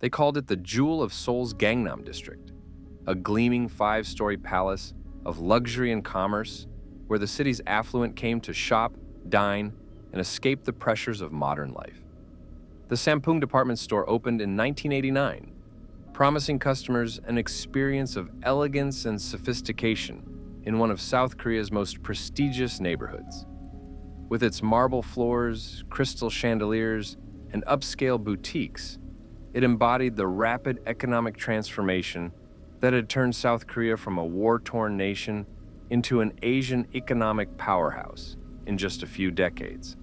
They called it the Jewel of Seoul's Gangnam District, a gleaming five-story palace of luxury and commerce where the city's affluent came to shop, dine, and escape the pressures of modern life. The Sampung department store opened in 1989, promising customers an experience of elegance and sophistication in one of South Korea's most prestigious neighborhoods. With its marble floors, crystal chandeliers, and upscale boutiques, it embodied the rapid economic transformation that had turned South Korea from a war-torn nation into an Asian economic powerhouse in just a few decades.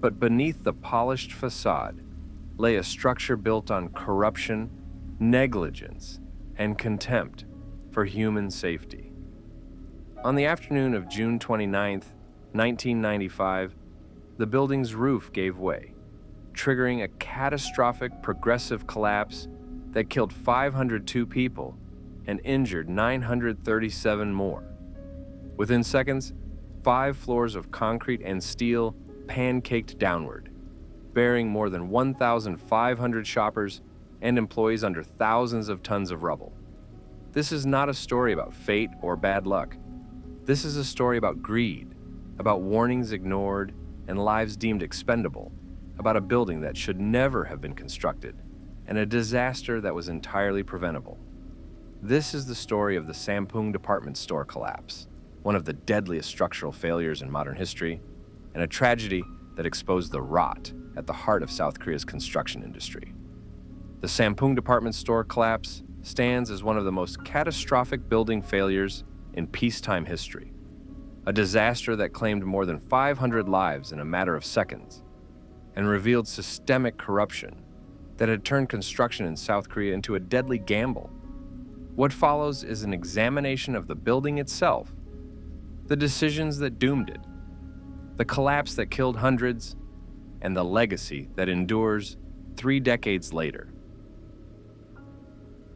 But beneath the polished facade lay a structure built on corruption, negligence, and contempt for human safety. On the afternoon of June 29, 1995, the building's roof gave way, triggering a catastrophic progressive collapse that killed 502 people and injured 937 more. Within seconds, 5 floors of concrete and steel pancaked downward, burying more than 1,500 shoppers and employees under thousands of tons of rubble. This is not a story about fate or bad luck. This is a story about greed, about warnings ignored and lives deemed expendable, about a building that should never have been constructed, and a disaster that was entirely preventable. This is the story of the Sampung department store collapse, one of the deadliest structural failures in modern history, and a tragedy that exposed the rot at the heart of South Korea's construction industry. The Sampung department store collapse stands as one of the most catastrophic building failures in peacetime history, a disaster that claimed more than 500 lives in a matter of seconds and revealed systemic corruption that had turned construction in South Korea into a deadly gamble. What follows is an examination of the building itself, the decisions that doomed it, the collapse that killed hundreds, and the legacy that endures 3 decades later.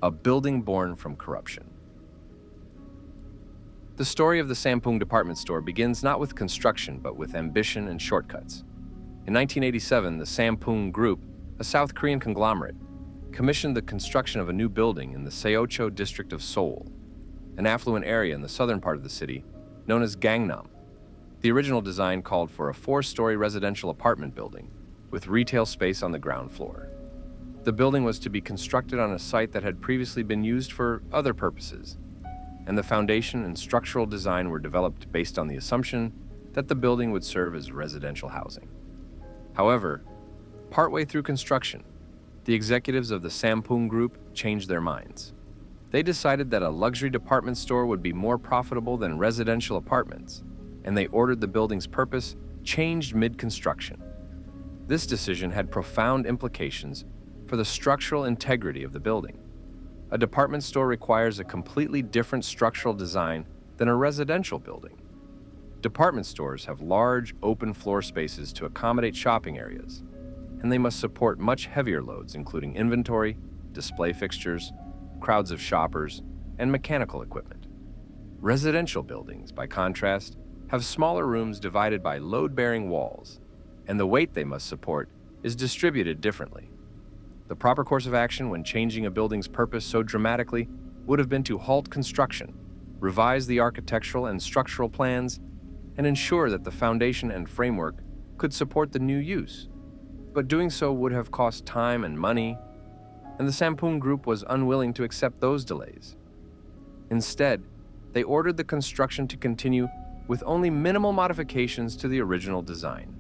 A building born from corruption. The story of the Sampung department store begins not with construction, but with ambition and shortcuts. In 1987, the Sampung Group, a South Korean conglomerate, commissioned the construction of a new building in the Seocho district of Seoul, an affluent area in the southern part of the city known as Gangnam. The original design called for a 4-story residential apartment building with retail space on the ground floor. The building was to be constructed on a site that had previously been used for other purposes, and the foundation and structural design were developed based on the assumption that the building would serve as residential housing. However, partway through construction, the executives of the Sampung Group changed their minds. They decided that a luxury department store would be more profitable than residential apartments, and they ordered the building's purpose changed mid-construction. This decision had profound implications for the structural integrity of the building. A department store requires a completely different structural design than a residential building. Department stores have large, open floor spaces to accommodate shopping areas, and they must support much heavier loads, including inventory, display fixtures, crowds of shoppers, and mechanical equipment. Residential buildings, by contrast, have smaller rooms divided by load-bearing walls, and the weight they must support is distributed differently. The proper course of action when changing a building's purpose so dramatically would have been to halt construction, revise the architectural and structural plans, and ensure that the foundation and framework could support the new use. But doing so would have cost time and money, and the Sampung Group was unwilling to accept those delays. Instead, they ordered the construction to continue with only minimal modifications to the original design.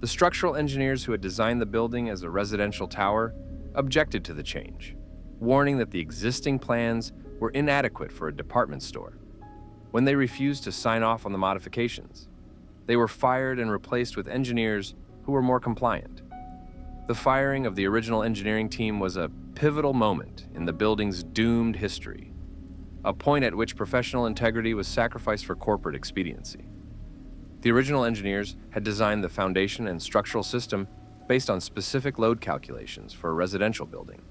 The structural engineers who had designed the building as a residential tower objected to the change, warning that the existing plans were inadequate for a department store. When they refused to sign off on the modifications, they were fired and replaced with engineers who were more compliant. The firing of the original engineering team was a pivotal moment in the building's doomed history, a point at which professional integrity was sacrificed for corporate expediency. The original engineers had designed the foundation and structural system based on specific load calculations for a residential building,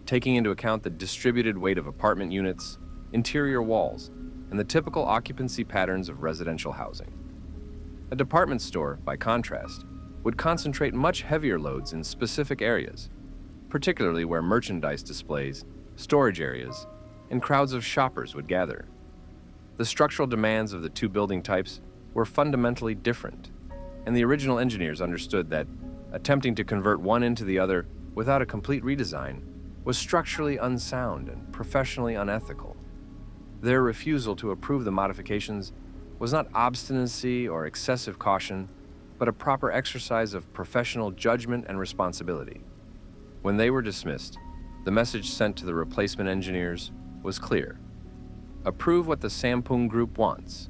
taking into account the distributed weight of apartment units, interior walls, and the typical occupancy patterns of residential housing. A department store, by contrast, would concentrate much heavier loads in specific areas, particularly where merchandise displays, storage areas, and crowds of shoppers would gather. The structural demands of the two building types were fundamentally different, and the original engineers understood that attempting to convert one into the other without a complete redesign was structurally unsound and professionally unethical. Their refusal to approve the modifications was not obstinacy or excessive caution, but a proper exercise of professional judgment and responsibility. When they were dismissed, the message sent to the replacement engineers was clear. Approve what the Sampung Group wants,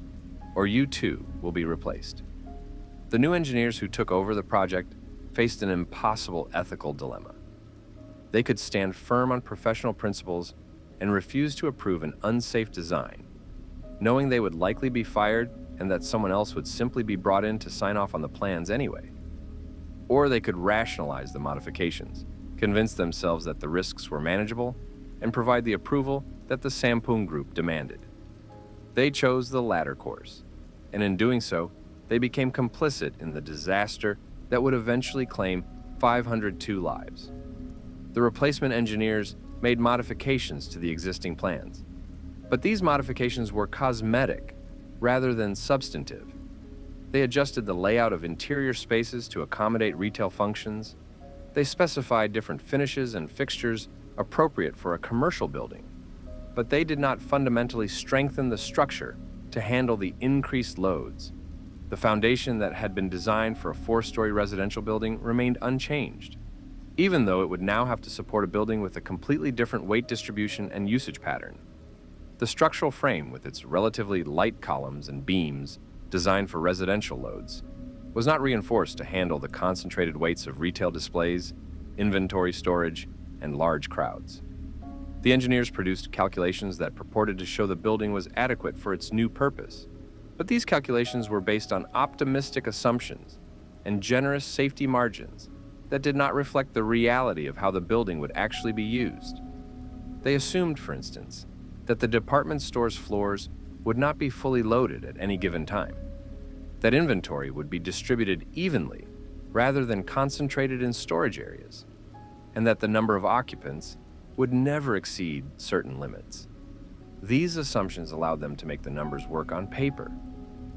or you too will be replaced. The new engineers who took over the project faced an impossible ethical dilemma. They could stand firm on professional principles and refuse to approve an unsafe design, knowing they would likely be fired and that someone else would simply be brought in to sign off on the plans anyway. Or they could rationalize the modifications, convince themselves that the risks were manageable, and provide the approval that the Sampung Group demanded. They chose the latter course, and in doing so, they became complicit in the disaster that would eventually claim 502 lives. The replacement engineers made modifications to the existing plans, but these modifications were cosmetic rather than substantive. They adjusted the layout of interior spaces to accommodate retail functions. They specified different finishes and fixtures appropriate for a commercial building, but they did not fundamentally strengthen the structure to handle the increased loads. The foundation that had been designed for a 4-story residential building remained unchanged, even though it would now have to support a building with a completely different weight distribution and usage pattern. The structural frame, with its relatively light columns and beams designed for residential loads, was not reinforced to handle the concentrated weights of retail displays, inventory storage, and large crowds. The engineers produced calculations that purported to show the building was adequate for its new purpose, but these calculations were based on optimistic assumptions and generous safety margins that did not reflect the reality of how the building would actually be used. They assumed, for instance, that the department store's floors would not be fully loaded at any given time, that inventory would be distributed evenly rather than concentrated in storage areas, and that the number of occupants would never exceed certain limits. These assumptions allowed them to make the numbers work on paper,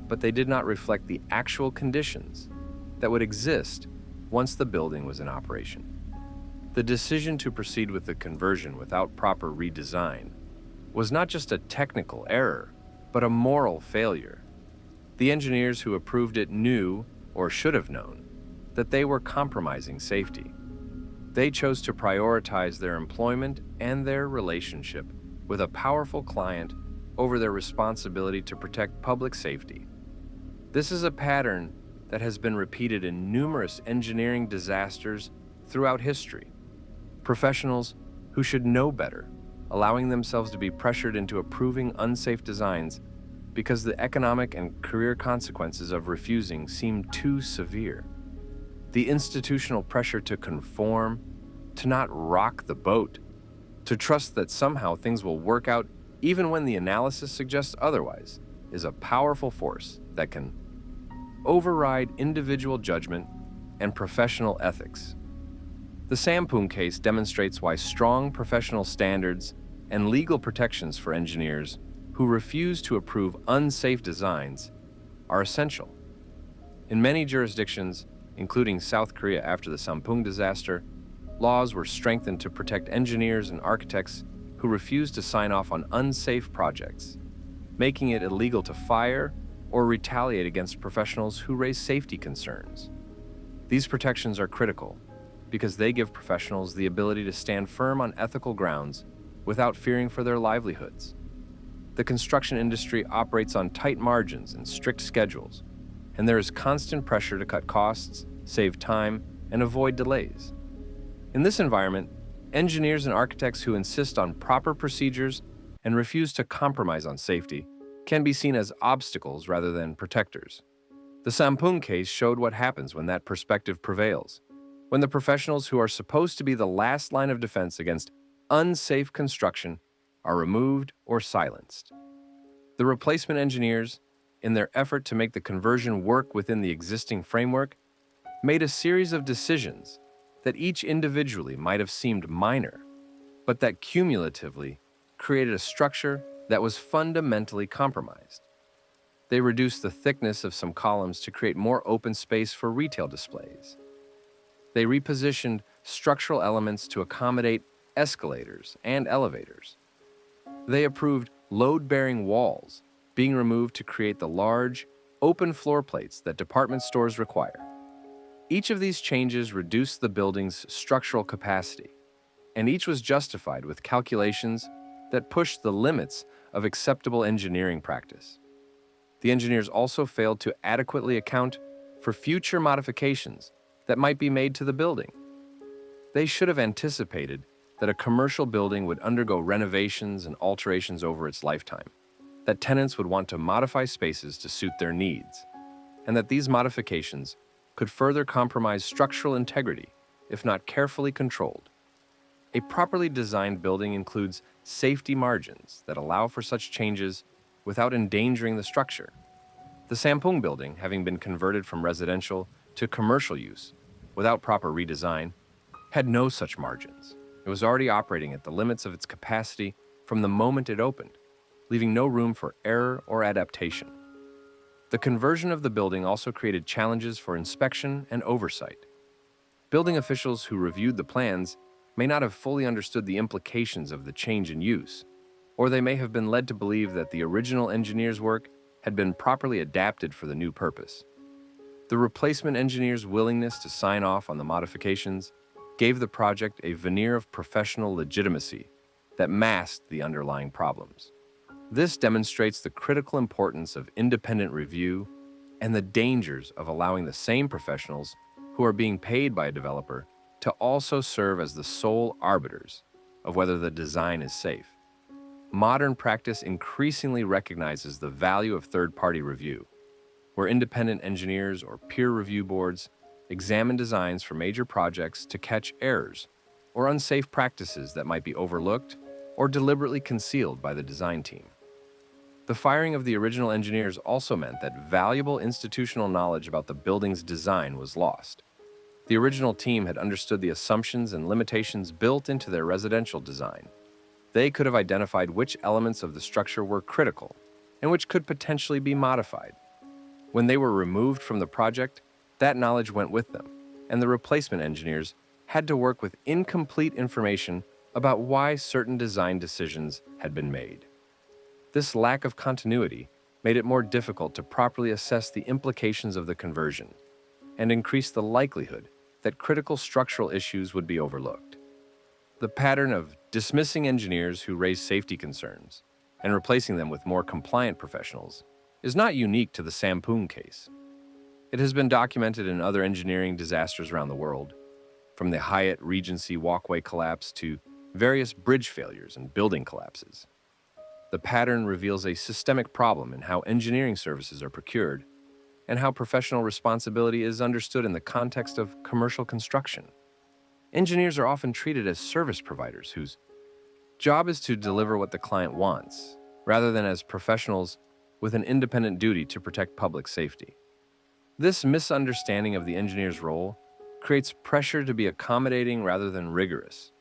but they did not reflect the actual conditions that would exist once the building was in operation. The decision to proceed with the conversion without proper redesign was not just a technical error, but a moral failure. The engineers who approved it knew, or should have known, that they were compromising safety. They chose to prioritize their employment and their relationship with a powerful client over their responsibility to protect public safety. This is a pattern that has been repeated in numerous engineering disasters throughout history. Professionals who should know better, allowing themselves to be pressured into approving unsafe designs because the economic and career consequences of refusing seem too severe. The institutional pressure to conform, to not rock the boat, to trust that somehow things will work out even when the analysis suggests otherwise, is a powerful force that can override individual judgment and professional ethics. The Sampung case demonstrates why strong professional standards and legal protections for engineers who refuse to approve unsafe designs are essential. In many jurisdictions, including South Korea after the Sampung disaster, laws were strengthened to protect engineers and architects who refused to sign off on unsafe projects, making it illegal to fire or retaliate against professionals who raise safety concerns. These protections are critical because they give professionals the ability to stand firm on ethical grounds without fearing for their livelihoods. The construction industry operates on tight margins and strict schedules, and there is constant pressure to cut costs, save time, and avoid delays. In this environment, engineers and architects who insist on proper procedures and refuse to compromise on safety can be seen as obstacles rather than protectors. The Sampung case showed what happens when that perspective prevails, when the professionals who are supposed to be the last line of defense against unsafe construction are removed or silenced. The replacement engineers, in their effort to make the conversion work within the existing framework, made a series of decisions that each individually might have seemed minor, but that cumulatively created a structure that was fundamentally compromised. They reduced the thickness of some columns to create more open space for retail displays. They repositioned structural elements to accommodate escalators and elevators. They approved load-bearing walls being removed to create the large, open floor plates that department stores require. Each of these changes reduced the building's structural capacity, and each was justified with calculations that pushed the limits of acceptable engineering practice. The engineers also failed to adequately account for future modifications that might be made to the building. They should have anticipated that a commercial building would undergo renovations and alterations over its lifetime, that tenants would want to modify spaces to suit their needs, and that these modifications could further compromise structural integrity if not carefully controlled. A properly designed building includes safety margins that allow for such changes without endangering the structure. The Sampung building, having been converted from residential to commercial use without proper redesign, had no such margins. It was already operating at the limits of its capacity from the moment it opened, leaving no room for error or adaptation. The conversion of the building also created challenges for inspection and oversight. Building officials who reviewed the plans may not have fully understood the implications of the change in use, or they may have been led to believe that the original engineer's work had been properly adapted for the new purpose. The replacement engineer's willingness to sign off on the modifications gave the project a veneer of professional legitimacy that masked the underlying problems. This demonstrates the critical importance of independent review and the dangers of allowing the same professionals who are being paid by a developer to also serve as the sole arbiters of whether the design is safe. Modern practice increasingly recognizes the value of third-party review, where independent engineers or peer review boards examine designs for major projects to catch errors or unsafe practices that might be overlooked or deliberately concealed by the design team. The firing of the original engineers also meant that valuable institutional knowledge about the building's design was lost. The original team had understood the assumptions and limitations built into their residential design. They could have identified which elements of the structure were critical and which could potentially be modified. When they were removed from the project, that knowledge went with them, and the replacement engineers had to work with incomplete information about why certain design decisions had been made. This lack of continuity made it more difficult to properly assess the implications of the conversion and increased the likelihood that critical structural issues would be overlooked. The pattern of dismissing engineers who raise safety concerns and replacing them with more compliant professionals is not unique to the Sampung case. It has been documented in other engineering disasters around the world, from the Hyatt Regency walkway collapse to various bridge failures and building collapses. The pattern reveals a systemic problem in how engineering services are procured and how professional responsibility is understood in the context of commercial construction. Engineers are often treated as service providers whose job is to deliver what the client wants, rather than as professionals with an independent duty to protect public safety. This misunderstanding of the engineer's role creates pressure to be accommodating rather than rigorous,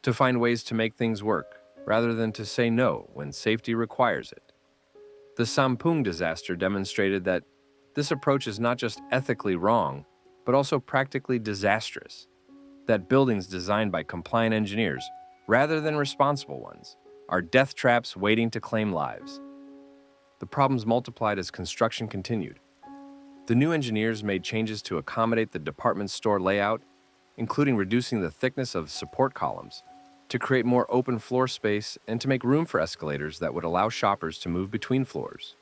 to find ways to make things work rather than to say no when safety requires it. The Sampung disaster demonstrated that this approach is not just ethically wrong, but also practically disastrous, that buildings designed by compliant engineers, rather than responsible ones, are death traps waiting to claim lives. The problems multiplied as construction continued. The new engineers made changes to accommodate the department store layout, including reducing the thickness of support columns, to create more open floor space and to make room for escalators that would allow shoppers to move between floors.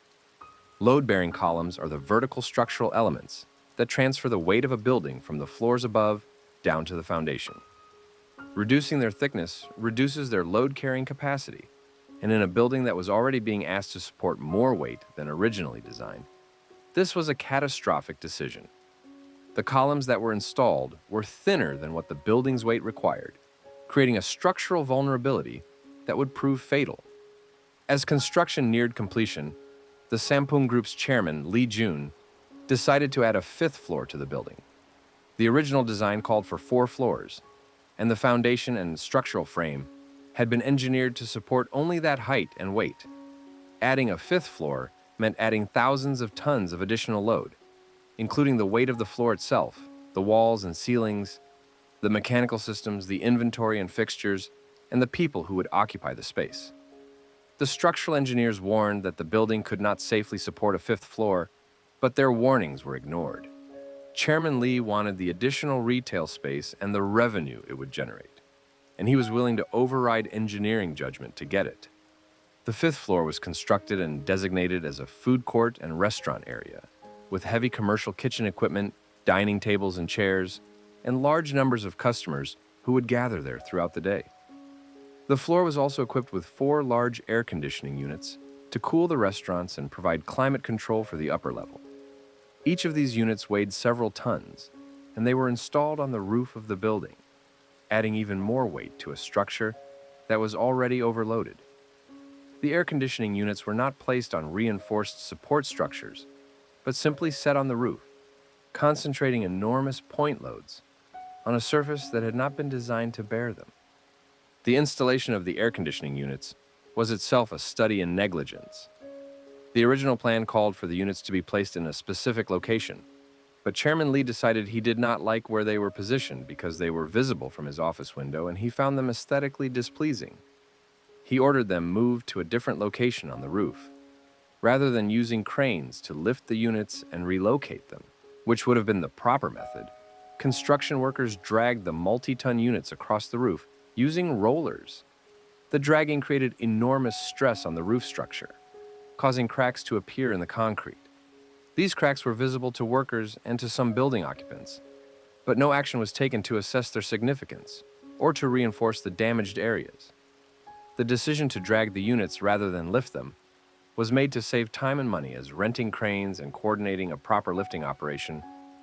Load-bearing columns are the vertical structural elements that transfer the weight of a building from the floors above down to the foundation. Reducing their thickness reduces their load-carrying capacity, and in a building that was already being asked to support more weight than originally designed, this was a catastrophic decision. The columns that were installed were thinner than what the building's weight required, creating a structural vulnerability that would prove fatal. As construction neared completion, the Sampung Group's chairman, Lee Jun, decided to add a fifth floor to the building. The original design called for 4 floors, and the foundation and structural frame had been engineered to support only that height and weight. Adding a 5th floor meant adding thousands of tons of additional load, including the weight of the floor itself, the walls and ceilings, the mechanical systems, the inventory and fixtures, and the people who would occupy the space. The structural engineers warned that the building could not safely support a 5th floor, but their warnings were ignored. Chairman Lee wanted the additional retail space and the revenue it would generate, and he was willing to override engineering judgment to get it. The 5th floor was constructed and designated as a food court and restaurant area, with heavy commercial kitchen equipment, dining tables and chairs, and large numbers of customers who would gather there throughout the day. The floor was also equipped with 4 large air conditioning units to cool the restaurants and provide climate control for the upper level. Each of these units weighed several tons, and they were installed on the roof of the building, adding even more weight to a structure that was already overloaded. The air conditioning units were not placed on reinforced support structures, but simply set on the roof, concentrating enormous point loads on a surface that had not been designed to bear them. The installation of the air conditioning units was itself a study in negligence. The original plan called for the units to be placed in a specific location, but Chairman Lee decided he did not like where they were positioned because they were visible from his office window and he found them aesthetically displeasing. He ordered them moved to a different location on the roof, rather than using cranes to lift the units and relocate them, which would have been the proper method. Construction workers dragged the multi-ton units across the roof using rollers. The dragging created enormous stress on the roof structure, causing cracks to appear in the concrete. These cracks were visible to workers and to some building occupants, but no action was taken to assess their significance or to reinforce the damaged areas. The decision to drag the units rather than lift them was made to save time and money, as renting cranes and coordinating a proper lifting operation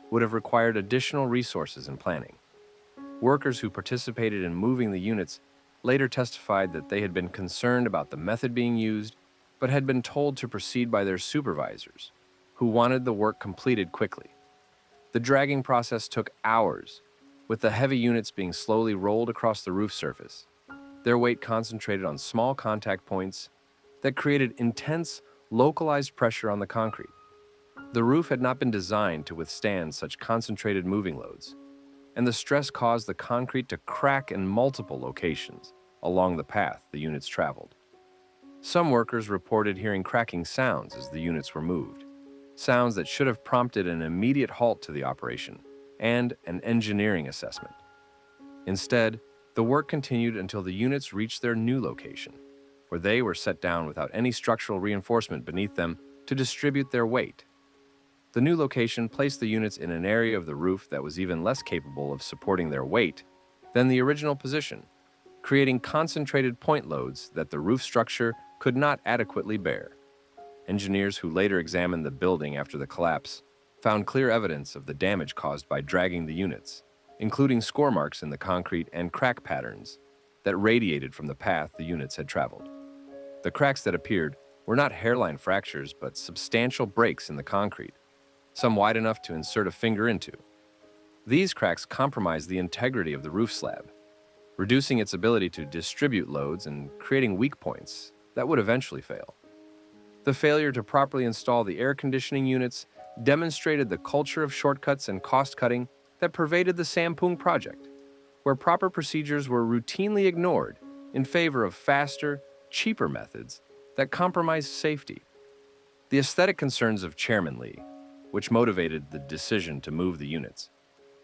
would have required additional resources and planning. Workers who participated in moving the units later testified that they had been concerned about the method being used, but had been told to proceed by their supervisors, who wanted the work completed quickly. The dragging process took hours, with the heavy units being slowly rolled across the roof surface, their weight concentrated on small contact points that created intense, localized pressure on the concrete. The roof had not been designed to withstand such concentrated moving loads, and the stress caused the concrete to crack in multiple locations along the path the units traveled. Some workers reported hearing cracking sounds as the units were moved, sounds that should have prompted an immediate halt to the operation and an engineering assessment. Instead, the work continued until the units reached their new location, where they were set down without any structural reinforcement beneath them to distribute their weight. The new location placed the units in an area of the roof that was even less capable of supporting their weight than the original position, creating concentrated point loads that the roof structure could not adequately bear. Engineers who later examined the building after the collapse found clear evidence of the damage caused by dragging the units, including score marks in the concrete and crack patterns that radiated from the path the units had traveled. The cracks that appeared were not hairline fractures, but substantial breaks in the concrete, some wide enough to insert a finger into. These cracks compromised the integrity of the roof slab, reducing its ability to distribute loads and creating weak points that would eventually fail. The failure to properly install the air conditioning units demonstrated the culture of shortcuts and cost-cutting that pervaded the Sampung project, where proper procedures were routinely ignored in favor of faster, cheaper methods that compromised safety. The aesthetic concerns of Chairman Lee, which motivated the decision to move the units,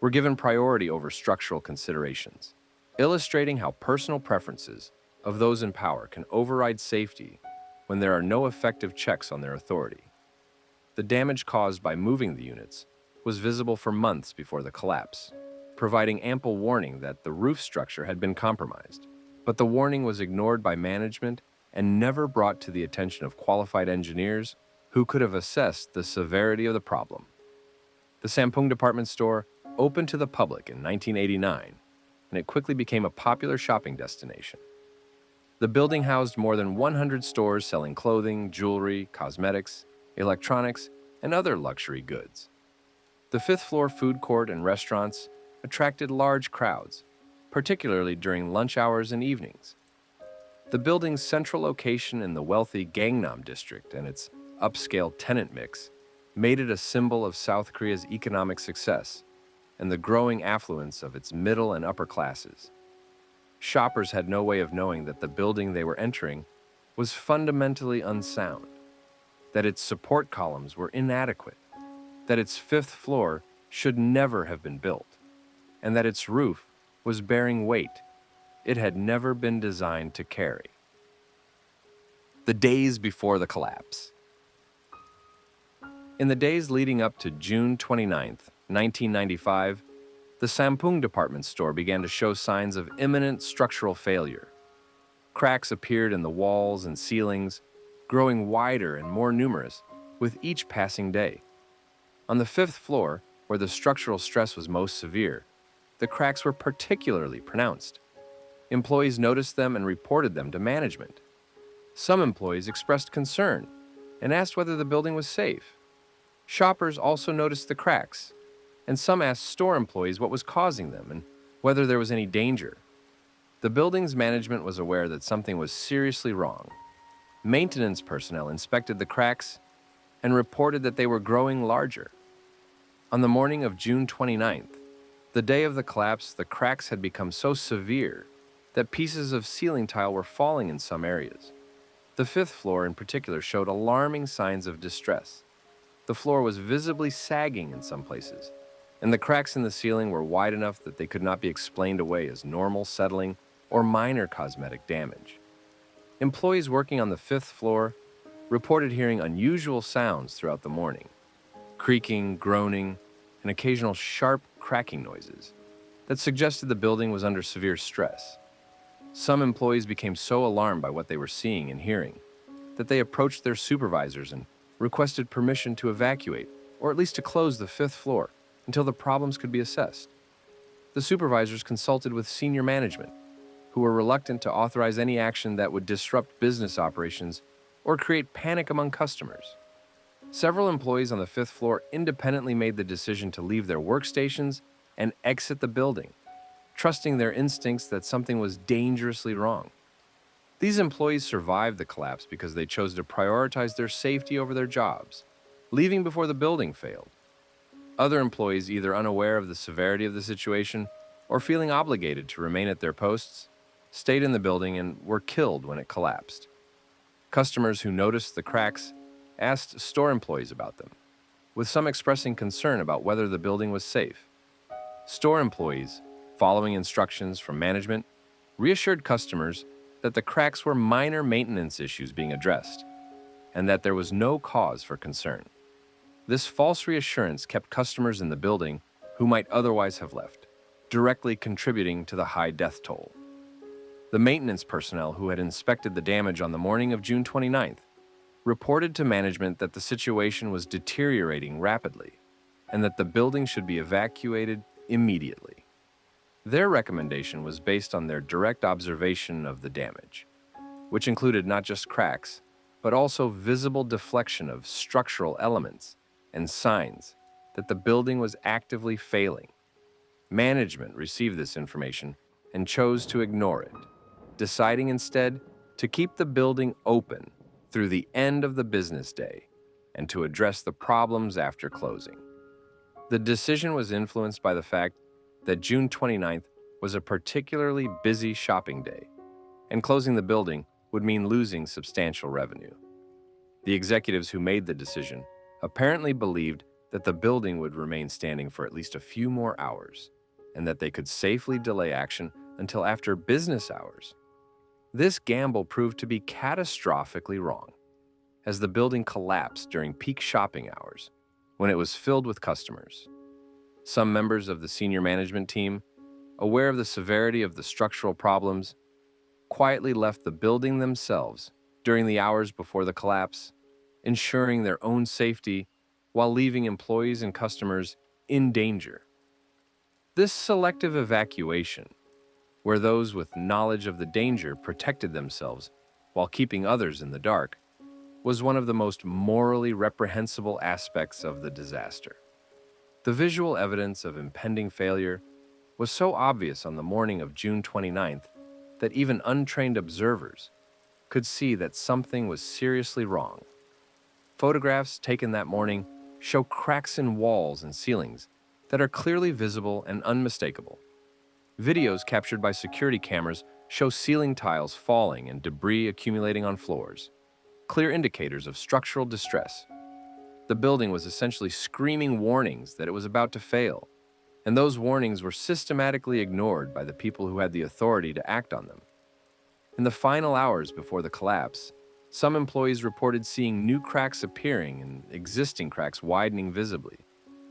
were given priority over structural considerations, illustrating how personal preferences of those in power can override safety when there are no effective checks on their authority. The damage caused by moving the units was visible for months before the collapse, providing ample warning that the roof structure had been compromised. But the warning was ignored by management and never brought to the attention of qualified engineers who could have assessed the severity of the problem. The Sampung department store opened to the public in 1989, and it quickly became a popular shopping destination. The building housed more than 100 stores selling clothing, jewelry, cosmetics, electronics, and other luxury goods. The fifth-floor food court and restaurants attracted large crowds, particularly during lunch hours and evenings. The building's central location in the wealthy Gangnam district and its upscale tenant mix made it a symbol of South Korea's economic success and the growing affluence of its middle and upper classes. Shoppers had no way of knowing that the building they were entering was fundamentally unsound, that its support columns were inadequate, that its fifth floor should never have been built, and that its roof was bearing weight it had never been designed to carry. The days before the collapse. In the days leading up to June 29, 1995, the Sampung department store began to show signs of imminent structural failure. Cracks appeared in the walls and ceilings, growing wider and more numerous with each passing day. On the fifth floor, where the structural stress was most severe, the cracks were particularly pronounced. Employees noticed them and reported them to management. Some employees expressed concern and asked whether the building was safe. Shoppers also noticed the cracks, and some asked store employees what was causing them and whether there was any danger. The building's management was aware that something was seriously wrong. Maintenance personnel inspected the cracks and reported that they were growing larger. On the morning of June 29th, the day of the collapse, the cracks had become so severe that pieces of ceiling tile were falling in some areas. The fifth floor in particular showed alarming signs of distress. The floor was visibly sagging in some places, and the cracks in the ceiling were wide enough that they could not be explained away as normal settling or minor cosmetic damage. Employees working on the fifth floor reported hearing unusual sounds throughout the morning: creaking, groaning, and occasional sharp cracking noises that suggested the building was under severe stress. Some employees became so alarmed by what they were seeing and hearing that they approached their supervisors and requested permission to evacuate, or at least to close the fifth floor until the problems could be assessed. The supervisors consulted with senior management, who were reluctant to authorize any action that would disrupt business operations or create panic among customers. Several employees on the fifth floor independently made the decision to leave their workstations and exit the building, trusting their instincts that something was dangerously wrong. These employees survived the collapse because they chose to prioritize their safety over their jobs, leaving before the building failed. Other employees, either unaware of the severity of the situation or feeling obligated to remain at their posts, stayed in the building and were killed when it collapsed. Customers who noticed the cracks asked store employees about them, with some expressing concern about whether the building was safe. Store employees, following instructions from management, reassured customers that the cracks were minor maintenance issues being addressed, and that there was no cause for concern. This false reassurance kept customers in the building who might otherwise have left, directly contributing to the high death toll. The maintenance personnel who had inspected the damage on the morning of June 29th reported to management that the situation was deteriorating rapidly and that the building should be evacuated immediately. Their recommendation was based on their direct observation of the damage, which included not just cracks, but also visible deflection of structural elements and signs that the building was actively failing. Management received this information and chose to ignore it, deciding instead to keep the building open through the end of the business day and to address the problems after closing. The decision was influenced by the fact that June 29th was a particularly busy shopping day, and closing the building would mean losing substantial revenue. The executives who made the decision apparently believed that the building would remain standing for at least a few more hours, and that they could safely delay action until after business hours. This gamble proved to be catastrophically wrong, as the building collapsed during peak shopping hours, when it was filled with customers. Some members of the senior management team, aware of the severity of the structural problems, quietly left the building themselves during the hours before the collapse, ensuring their own safety while leaving employees and customers in danger. This selective evacuation, where those with knowledge of the danger protected themselves while keeping others in the dark, was one of the most morally reprehensible aspects of the disaster. The visual evidence of impending failure was so obvious on the morning of June 29th that even untrained observers could see that something was seriously wrong. Photographs taken that morning show cracks in walls and ceilings that are clearly visible and unmistakable. Videos captured by security cameras show ceiling tiles falling and debris accumulating on floors, clear indicators of structural distress. The building was essentially screaming warnings that it was about to fail, and those warnings were systematically ignored by the people who had the authority to act on them. In the final hours before the collapse, some employees reported seeing new cracks appearing and existing cracks widening visibly,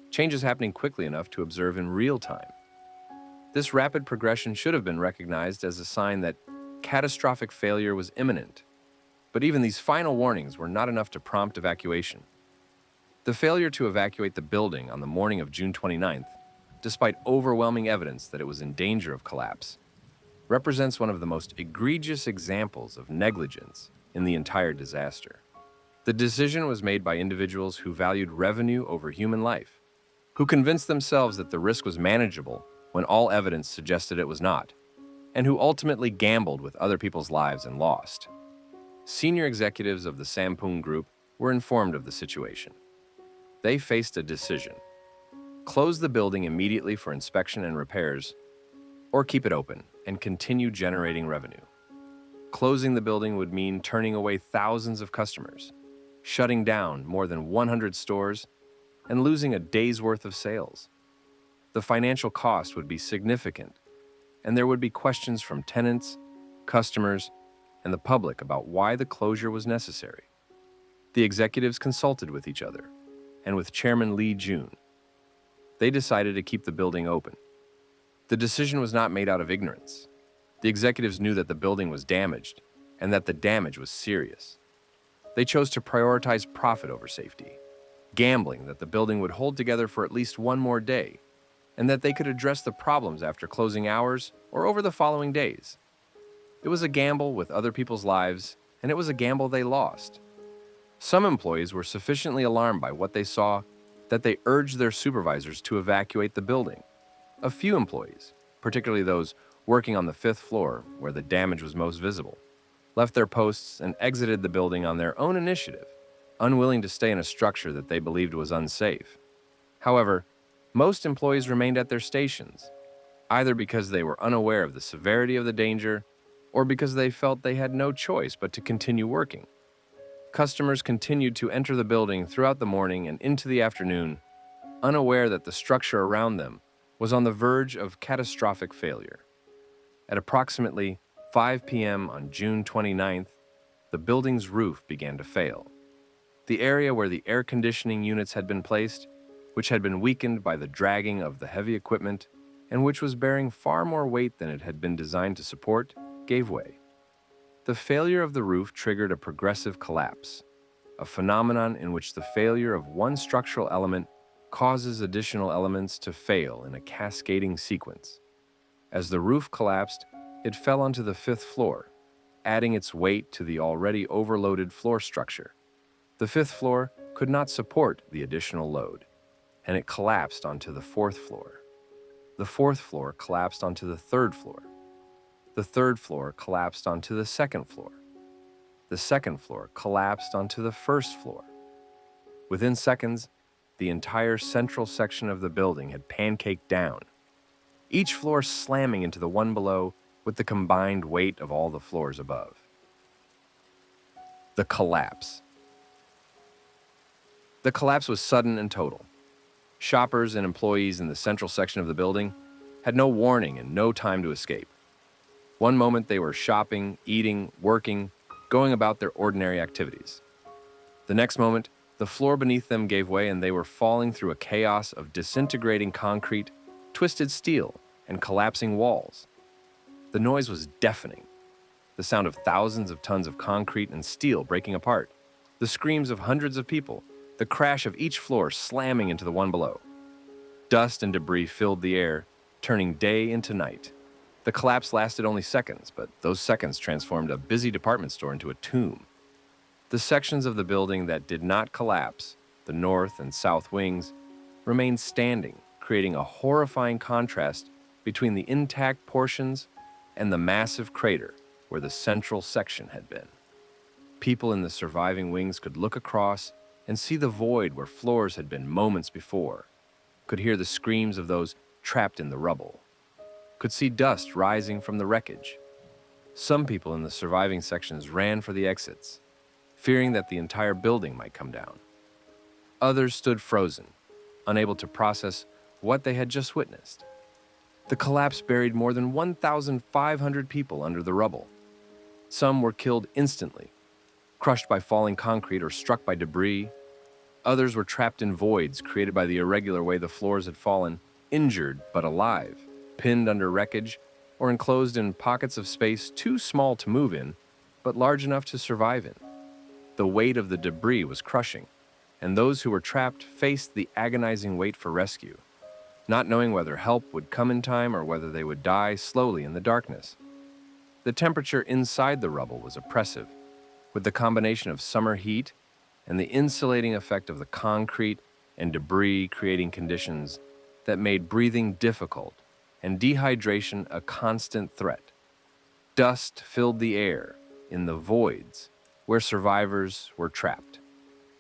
changes happening quickly enough to observe in real time. This rapid progression should have been recognized as a sign that catastrophic failure was imminent, but even these final warnings were not enough to prompt evacuation. The failure to evacuate the building on the morning of June 29th, despite overwhelming evidence that it was in danger of collapse, represents one of the most egregious examples of negligence in the entire disaster. The decision was made by individuals who valued revenue over human life, who convinced themselves that the risk was manageable when all evidence suggested it was not, and who ultimately gambled with other people's lives and lost. Senior executives of the Sampoong Group were informed of the situation. They faced a decision: close the building immediately for inspection and repairs, or keep it open and continue generating revenue. Closing the building would mean turning away thousands of customers, shutting down more than 100 stores, and losing a day's worth of sales. The financial cost would be significant, and there would be questions from tenants, customers, and the public about why the closure was necessary. The executives consulted with each other, and with Chairman Lee Jun. They decided to keep the building open. The decision was not made out of ignorance. The executives knew that the building was damaged, and that the damage was serious. They chose to prioritize profit over safety, gambling that the building would hold together for at least one more day, and that they could address the problems after closing hours or over the following days. It was a gamble with other people's lives, and it was a gamble they lost. Some employees were sufficiently alarmed by what they saw that they urged their supervisors to evacuate the building. A few employees, particularly those working on the 5th floor where the damage was most visible, left their posts and exited the building on their own initiative, unwilling to stay in a structure that they believed was unsafe. However, most employees remained at their stations, either because they were unaware of the severity of the danger or because they felt they had no choice but to continue working. Customers continued to enter the building throughout the morning and into the afternoon, unaware that the structure around them was on the verge of catastrophic failure. At approximately 5 p.m. on June 29th, the building's roof began to fail. The area where the air conditioning units had been placed, which had been weakened by the dragging of the heavy equipment and which was bearing far more weight than it had been designed to support, gave way. The failure of the roof triggered a progressive collapse, a phenomenon in which the failure of one structural element causes additional elements to fail in a cascading sequence. As the roof collapsed, it fell onto the 5th floor, adding its weight to the already overloaded floor structure. The 5th floor could not support the additional load, and it collapsed onto the 4th floor. The 4th floor collapsed onto the 3rd floor. The 3rd floor collapsed onto the 2nd floor. The 2nd floor collapsed onto the 1st floor. Within seconds, the entire central section of the building had pancaked down, each floor slamming into the one below with the combined weight of all the floors above. The collapse. The collapse was sudden and total. Shoppers and employees in the central section of the building had no warning and no time to escape. One moment they were shopping, eating, working, going about their ordinary activities. The next moment, the floor beneath them gave way and they were falling through a chaos of disintegrating concrete, twisted steel, and collapsing walls. The noise was deafening. The sound of thousands of tons of concrete and steel breaking apart, the screams of hundreds of people, the crash of each floor slamming into the one below. Dust and debris filled the air, turning day into night. The collapse lasted only seconds, but those seconds transformed a busy department store into a tomb. The sections of the building that did not collapse, the north and south wings, remained standing, creating a horrifying contrast between the intact portions and the massive crater where the central section had been. People in the surviving wings could look across and see the void where floors had been moments before, could hear the screams of those trapped in the rubble, could see dust rising from the wreckage. Some people in the surviving sections ran for the exits, fearing that the entire building might come down. Others stood frozen, unable to process what they had just witnessed. The collapse buried more than 1,500 people under the rubble. Some were killed instantly, crushed by falling concrete or struck by debris. Others were trapped in voids created by the irregular way the floors had fallen, injured but alive, pinned under wreckage, or enclosed in pockets of space too small to move in, but large enough to survive in. The weight of the debris was crushing, and those who were trapped faced the agonizing wait for rescue, not knowing whether help would come in time or whether they would die slowly in the darkness. The temperature inside the rubble was oppressive, with the combination of summer heat and the insulating effect of the concrete and debris creating conditions that made breathing difficult and dehydration a constant threat. Dust filled the air in the voids where survivors were trapped,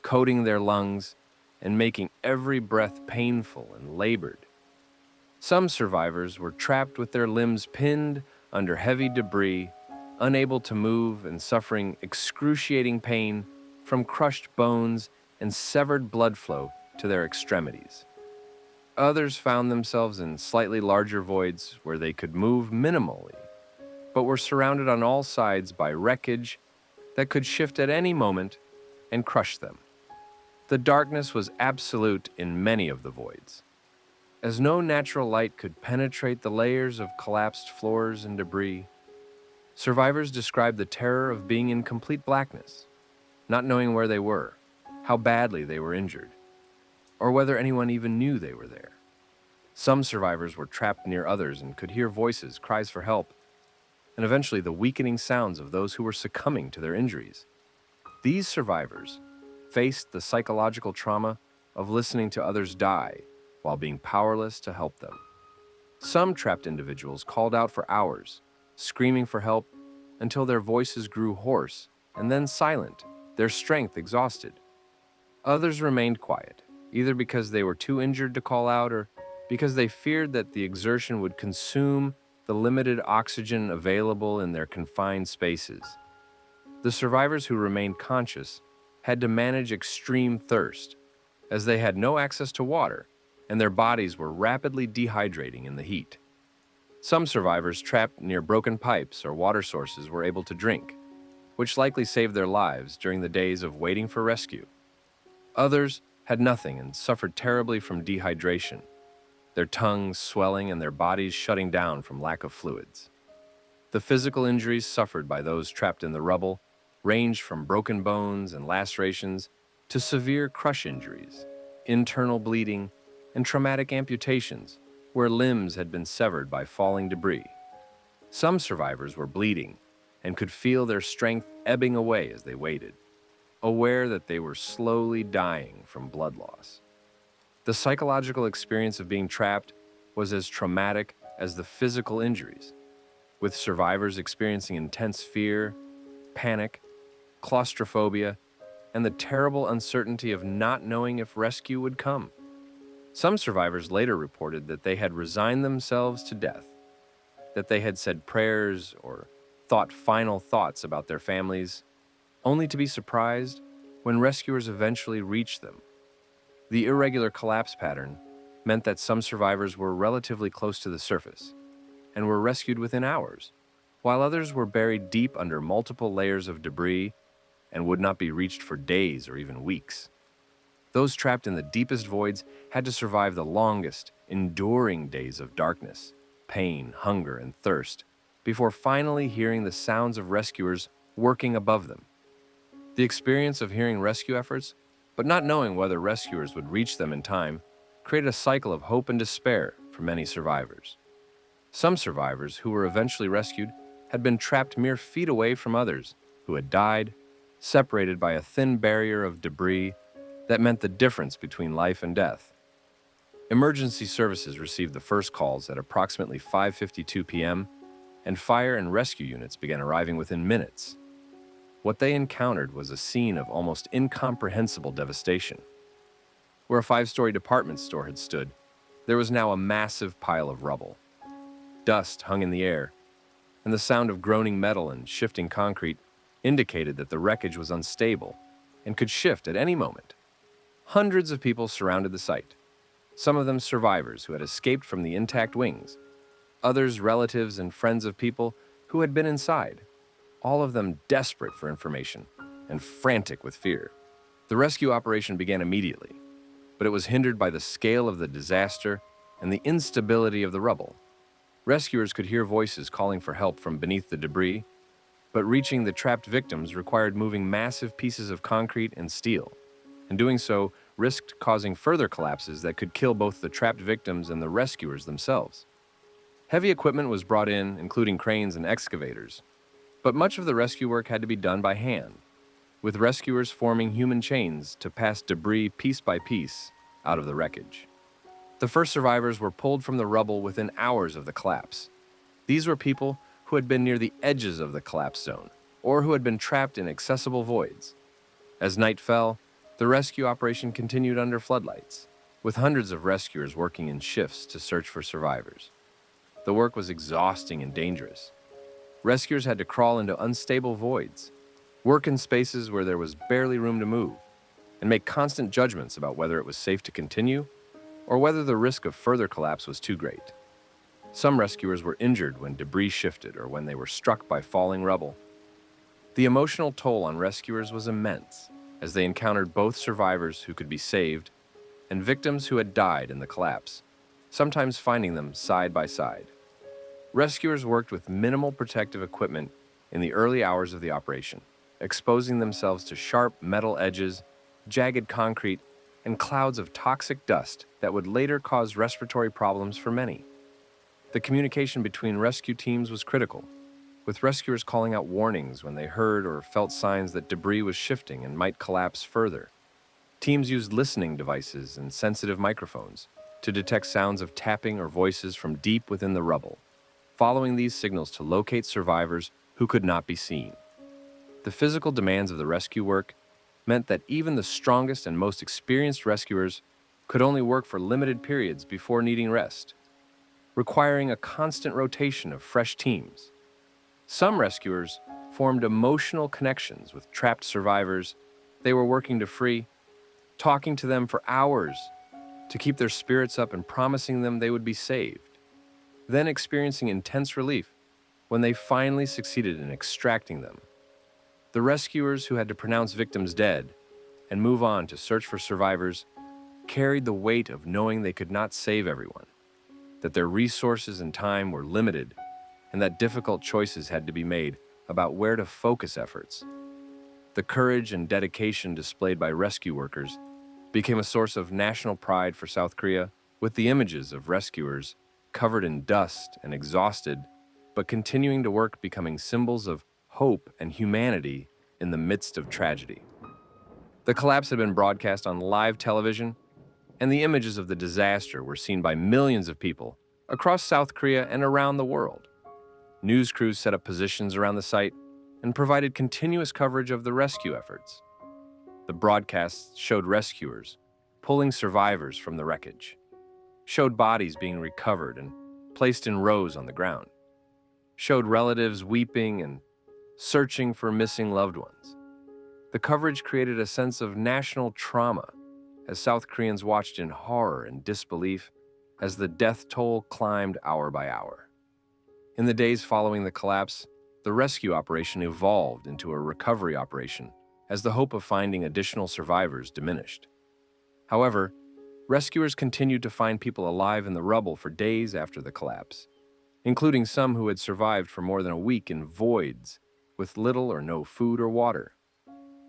coating their lungs and making every breath painful and labored. Some survivors were trapped with their limbs pinned under heavy debris, unable to move and suffering excruciating pain from crushed bones and severed blood flow to their extremities. Others found themselves in slightly larger voids where they could move minimally, but were surrounded on all sides by wreckage that could shift at any moment and crush them. The darkness was absolute in many of the voids, as no natural light could penetrate the layers of collapsed floors and debris. Survivors described the terror of being in complete blackness, not knowing where they were, how badly they were injured, or whether anyone even knew they were there. Some survivors were trapped near others and could hear voices, cries for help, and eventually the weakening sounds of those who were succumbing to their injuries. These survivors faced the psychological trauma of listening to others die while being powerless to help them. Some trapped individuals called out for hours, screaming for help until their voices grew hoarse and then silent, their strength exhausted. Others remained quiet, either because they were too injured to call out or because they feared that the exertion would consume the limited oxygen available in their confined spaces. The survivors who remained conscious had to manage extreme thirst, as they had no access to water and their bodies were rapidly dehydrating in the heat. Some survivors trapped near broken pipes or water sources were able to drink, which likely saved their lives during the days of waiting for rescue. Others had nothing and suffered terribly from dehydration, their tongues swelling and their bodies shutting down from lack of fluids. The physical injuries suffered by those trapped in the rubble ranged from broken bones and lacerations to severe crush injuries, internal bleeding, and traumatic amputations where limbs had been severed by falling debris. Some survivors were bleeding and could feel their strength ebbing away as they waited, aware that they were slowly dying from blood loss. The psychological experience of being trapped was as traumatic as the physical injuries, with survivors experiencing intense fear, panic, claustrophobia, and the terrible uncertainty of not knowing if rescue would come. Some survivors later reported that they had resigned themselves to death, that they had said prayers or thought final thoughts about their families, only to be surprised when rescuers eventually reached them. The irregular collapse pattern meant that some survivors were relatively close to the surface and were rescued within hours, while others were buried deep under multiple layers of debris and would not be reached for days or even weeks. Those trapped in the deepest voids had to survive the longest, enduring days of darkness, pain, hunger, and thirst before finally hearing the sounds of rescuers working above them. The experience of hearing rescue efforts, but not knowing whether rescuers would reach them in time, created a cycle of hope and despair for many survivors. Some survivors who were eventually rescued had been trapped mere feet away from others who had died, separated by a thin barrier of debris that meant the difference between life and death. Emergency services received the first calls at approximately 5:52 p.m., and fire and rescue units began arriving within minutes. What they encountered was a scene of almost incomprehensible devastation. Where a five-story department store had stood, there was now a massive pile of rubble. Dust hung in the air, and the sound of groaning metal and shifting concrete indicated that the wreckage was unstable and could shift at any moment. Hundreds of people surrounded the site, some of them survivors who had escaped from the intact wings, others relatives and friends of people who had been inside, all of them desperate for information and frantic with fear. The rescue operation began immediately, but it was hindered by the scale of the disaster and the instability of the rubble. Rescuers could hear voices calling for help from beneath the debris, but reaching the trapped victims required moving massive pieces of concrete and steel, and doing so risked causing further collapses that could kill both the trapped victims and the rescuers themselves. Heavy equipment was brought in, including cranes and excavators, but much of the rescue work had to be done by hand, with rescuers forming human chains to pass debris piece by piece out of the wreckage. The first survivors were pulled from the rubble within hours of the collapse. These were people who had been near the edges of the collapse zone, or who had been trapped in accessible voids. As night fell, the rescue operation continued under floodlights, with hundreds of rescuers working in shifts to search for survivors. The work was exhausting and dangerous. Rescuers had to crawl into unstable voids, work in spaces where there was barely room to move, and make constant judgments about whether it was safe to continue or whether the risk of further collapse was too great. Some rescuers were injured when debris shifted or when they were struck by falling rubble. The emotional toll on rescuers was immense, as they encountered both survivors who could be saved and victims who had died in the collapse, sometimes finding them side by side. Rescuers worked with minimal protective equipment in the early hours of the operation, exposing themselves to sharp metal edges, jagged concrete, and clouds of toxic dust that would later cause respiratory problems for many. The communication between rescue teams was critical, with rescuers calling out warnings when they heard or felt signs that debris was shifting and might collapse further. Teams used listening devices and sensitive microphones to detect sounds of tapping or voices from deep within the rubble, following these signals to locate survivors who could not be seen. The physical demands of the rescue work meant that even the strongest and most experienced rescuers could only work for limited periods before needing rest, requiring a constant rotation of fresh teams. Some rescuers formed emotional connections with trapped survivors they were working to free, talking to them for hours to keep their spirits up and promising them they would be saved, then experiencing intense relief when they finally succeeded in extracting them. The rescuers who had to pronounce victims dead and move on to search for survivors carried the weight of knowing they could not save everyone, that their resources and time were limited, and that difficult choices had to be made about where to focus efforts. The courage and dedication displayed by rescue workers became a source of national pride for South Korea, with the images of rescuers covered in dust and exhausted, but continuing to work becoming symbols of hope and humanity in the midst of tragedy. The collapse had been broadcast on live television, and the images of the disaster were seen by millions of people across South Korea and around the world. News crews set up positions around the site and provided continuous coverage of the rescue efforts. The broadcasts showed rescuers pulling survivors from the wreckage, showed bodies being recovered and placed in rows on the ground, showed relatives weeping and searching for missing loved ones. The coverage created a sense of national trauma as South Koreans watched in horror and disbelief as the death toll climbed hour by hour. In the days following the collapse, the rescue operation evolved into a recovery operation as the hope of finding additional survivors diminished. However, rescuers continued to find people alive in the rubble for days after the collapse, including some who had survived for more than a week in voids with little or no food or water.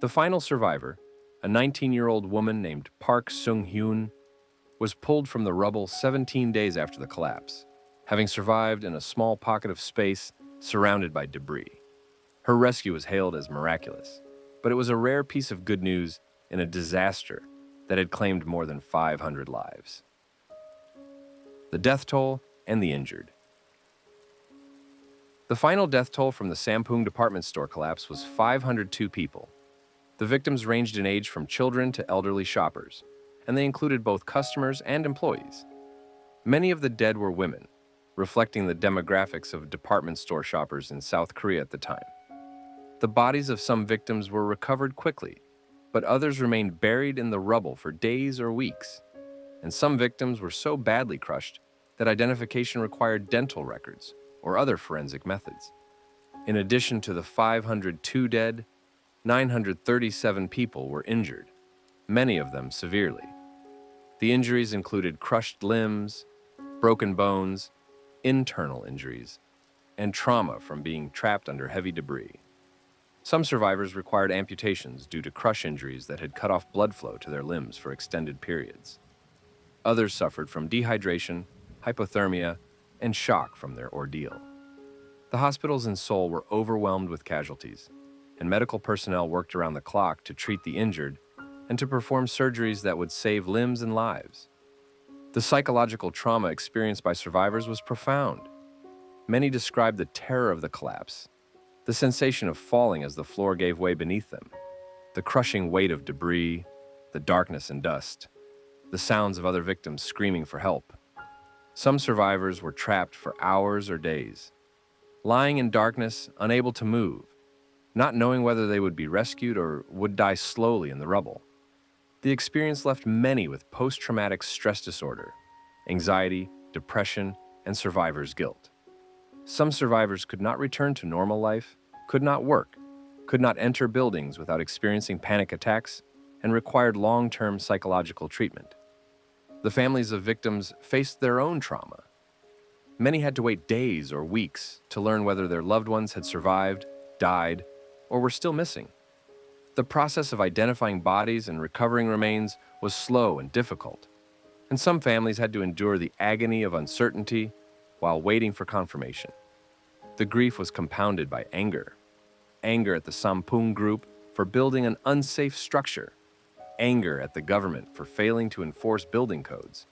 The final survivor, a 19-year-old woman named Park Sung-hyun, was pulled from the rubble 17 days after the collapse, having survived in a small pocket of space surrounded by debris. Her rescue was hailed as miraculous, but it was a rare piece of good news in a disaster that had claimed more than 500 lives. the death toll, and the injured. The final death toll from the Sampung department store collapse was 502 people. The victims ranged in age from children to elderly shoppers, and they included both customers and employees. Many of the dead were women, reflecting the demographics of department store shoppers in South Korea at the time. The bodies of some victims were recovered quickly, but others remained buried in the rubble for days or weeks. And some victims were so badly crushed that identification required dental records or other forensic methods. In addition to the 502 dead, 937 people were injured, many of them severely. The injuries included crushed limbs, broken bones, internal injuries, and trauma from being trapped under heavy debris. Some survivors required amputations due to crush injuries that had cut off blood flow to their limbs for extended periods. Others suffered from dehydration, hypothermia, and shock from their ordeal. The hospitals in Seoul were overwhelmed with casualties, and medical personnel worked around the clock to treat the injured and to perform surgeries that would save limbs and lives. The psychological trauma experienced by survivors was profound. Many described the terror of the collapse, the sensation of falling as the floor gave way beneath them, the crushing weight of debris, the darkness and dust, the sounds of other victims screaming for help. Some survivors were trapped for hours or days, lying in darkness, unable to move, not knowing whether they would be rescued or would die slowly in the rubble. The experience left many with post-traumatic stress disorder, anxiety, depression, and survivor's guilt. Some survivors could not return to normal life, could not work, could not enter buildings without experiencing panic attacks, and required long-term psychological treatment. The families of victims faced their own trauma. Many had to wait days or weeks to learn whether their loved ones had survived, died, or were still missing. The process of identifying bodies and recovering remains was slow and difficult, and some families had to endure the agony of uncertainty while waiting for confirmation. The grief was compounded by anger at the Sampung Group for building an unsafe structure, anger at the government for failing to enforce building codes,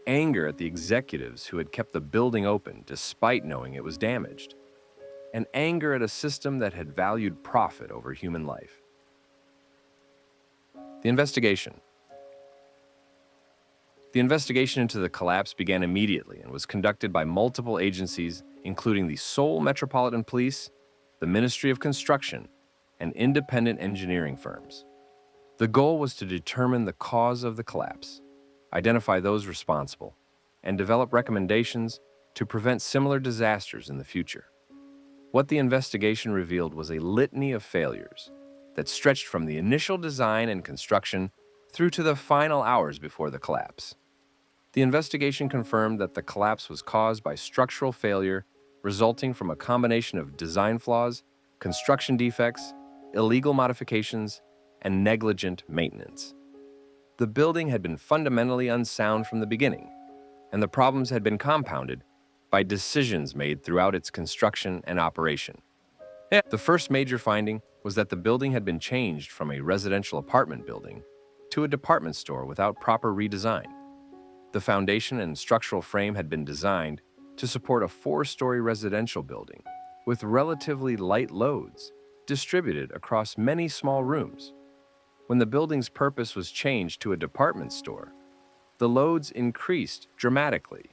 anger at the executives who had kept the building open despite knowing it was damaged, and anger at a system that had valued profit over human life. The investigation. The investigation into the collapse began immediately and was conducted by multiple agencies, including the Seoul Metropolitan Police, the Ministry of Construction, and independent engineering firms. The goal was to determine the cause of the collapse, identify those responsible, and develop recommendations to prevent similar disasters in the future. What the investigation revealed was a litany of failures that stretched from the initial design and construction through to the final hours before the collapse. The investigation confirmed that the collapse was caused by structural failure resulting from a combination of design flaws, construction defects, illegal modifications, and negligent maintenance. The building had been fundamentally unsound from the beginning, and the problems had been compounded by decisions made throughout its construction and operation. The first major finding was that the building had been changed from a residential apartment building to a department store without proper redesign. The foundation and structural frame had been designed to support a 4-story residential building with relatively light loads distributed across many small rooms. When the building's purpose was changed to a department store, the loads increased dramatically,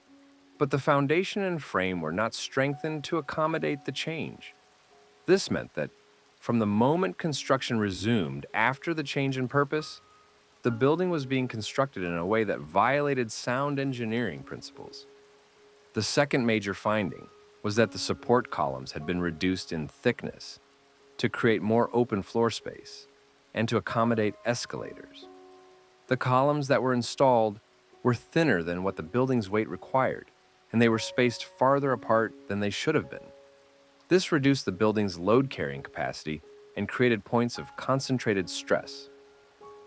but the foundation and frame were not strengthened to accommodate the change. This meant that from the moment construction resumed after the change in purpose, the building was being constructed in a way that violated sound engineering principles. The second major finding was that the support columns had been reduced in thickness to create more open floor space and to accommodate escalators. The columns that were installed were thinner than what the building's weight required, and they were spaced farther apart than they should have been. This reduced the building's load-carrying capacity and created points of concentrated stress.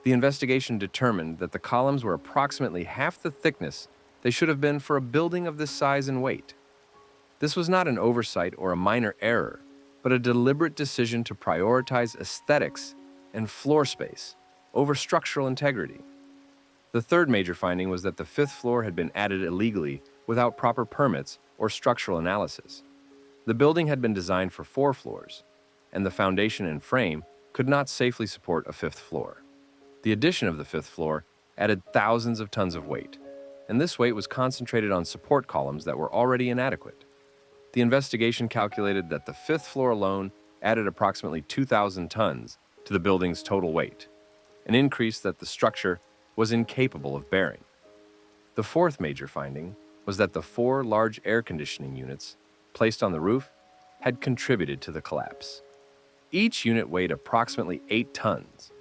The investigation determined that the columns were approximately half the thickness they should have been for a building of this size and weight. This was not an oversight or a minor error, but a deliberate decision to prioritize aesthetics and floor space over structural integrity. The third major finding was that the 5th floor had been added illegally without proper permits or structural analysis. The building had been designed for 4 floors, and the foundation and frame could not safely support a 5th floor. The addition of the 5th floor added thousands of tons of weight, and this weight was concentrated on support columns that were already inadequate. The investigation calculated that the 5th floor alone added approximately 2,000 tons to the building's total weight, an increase that the structure was incapable of bearing. The fourth major finding was that the 4 large air conditioning units placed on the roof had contributed to the collapse. Each unit weighed approximately 8 tons,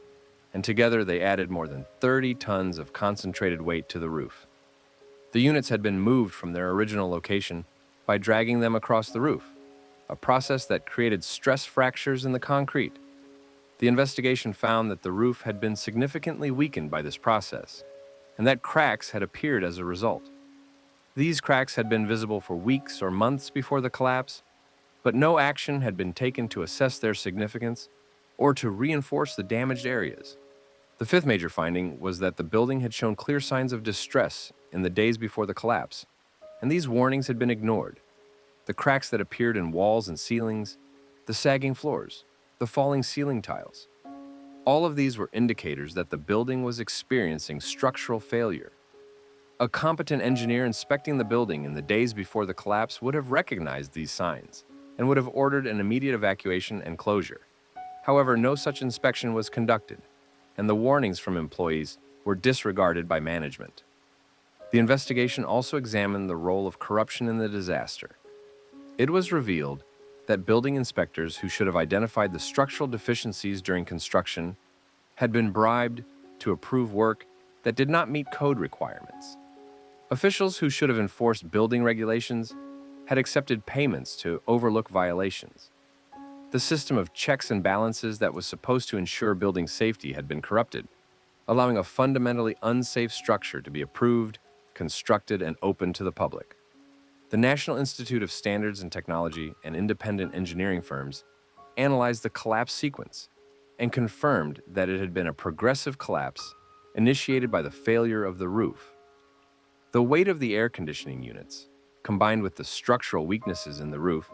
and together they added more than 30 tons of concentrated weight to the roof. The units had been moved from their original location by dragging them across the roof, a process that created stress fractures in the concrete. The investigation found that the roof had been significantly weakened by this process, and that cracks had appeared as a result. These cracks had been visible for weeks or months before the collapse, but no action had been taken to assess their significance or to reinforce the damaged areas. The fifth major finding was that the building had shown clear signs of distress in the days before the collapse, and these warnings had been ignored. The cracks that appeared in walls and ceilings, the sagging floors, the falling ceiling tiles. All of these were indicators that the building was experiencing structural failure. A competent engineer inspecting the building in the days before the collapse would have recognized these signs and would have ordered an immediate evacuation and closure. However, no such inspection was conducted, and the warnings from employees were disregarded by management. The investigation also examined the role of corruption in the disaster. It was revealed that building inspectors who should have identified the structural deficiencies during construction had been bribed to approve work that did not meet code requirements. Officials who should have enforced building regulations had accepted payments to overlook violations. The system of checks and balances that was supposed to ensure building safety had been corrupted, allowing a fundamentally unsafe structure to be approved, constructed, and open to the public. The National Institute of Standards and Technology and independent engineering firms analyzed the collapse sequence and confirmed that it had been a progressive collapse initiated by the failure of the roof. The weight of the air conditioning units, combined with the structural weaknesses in the roof,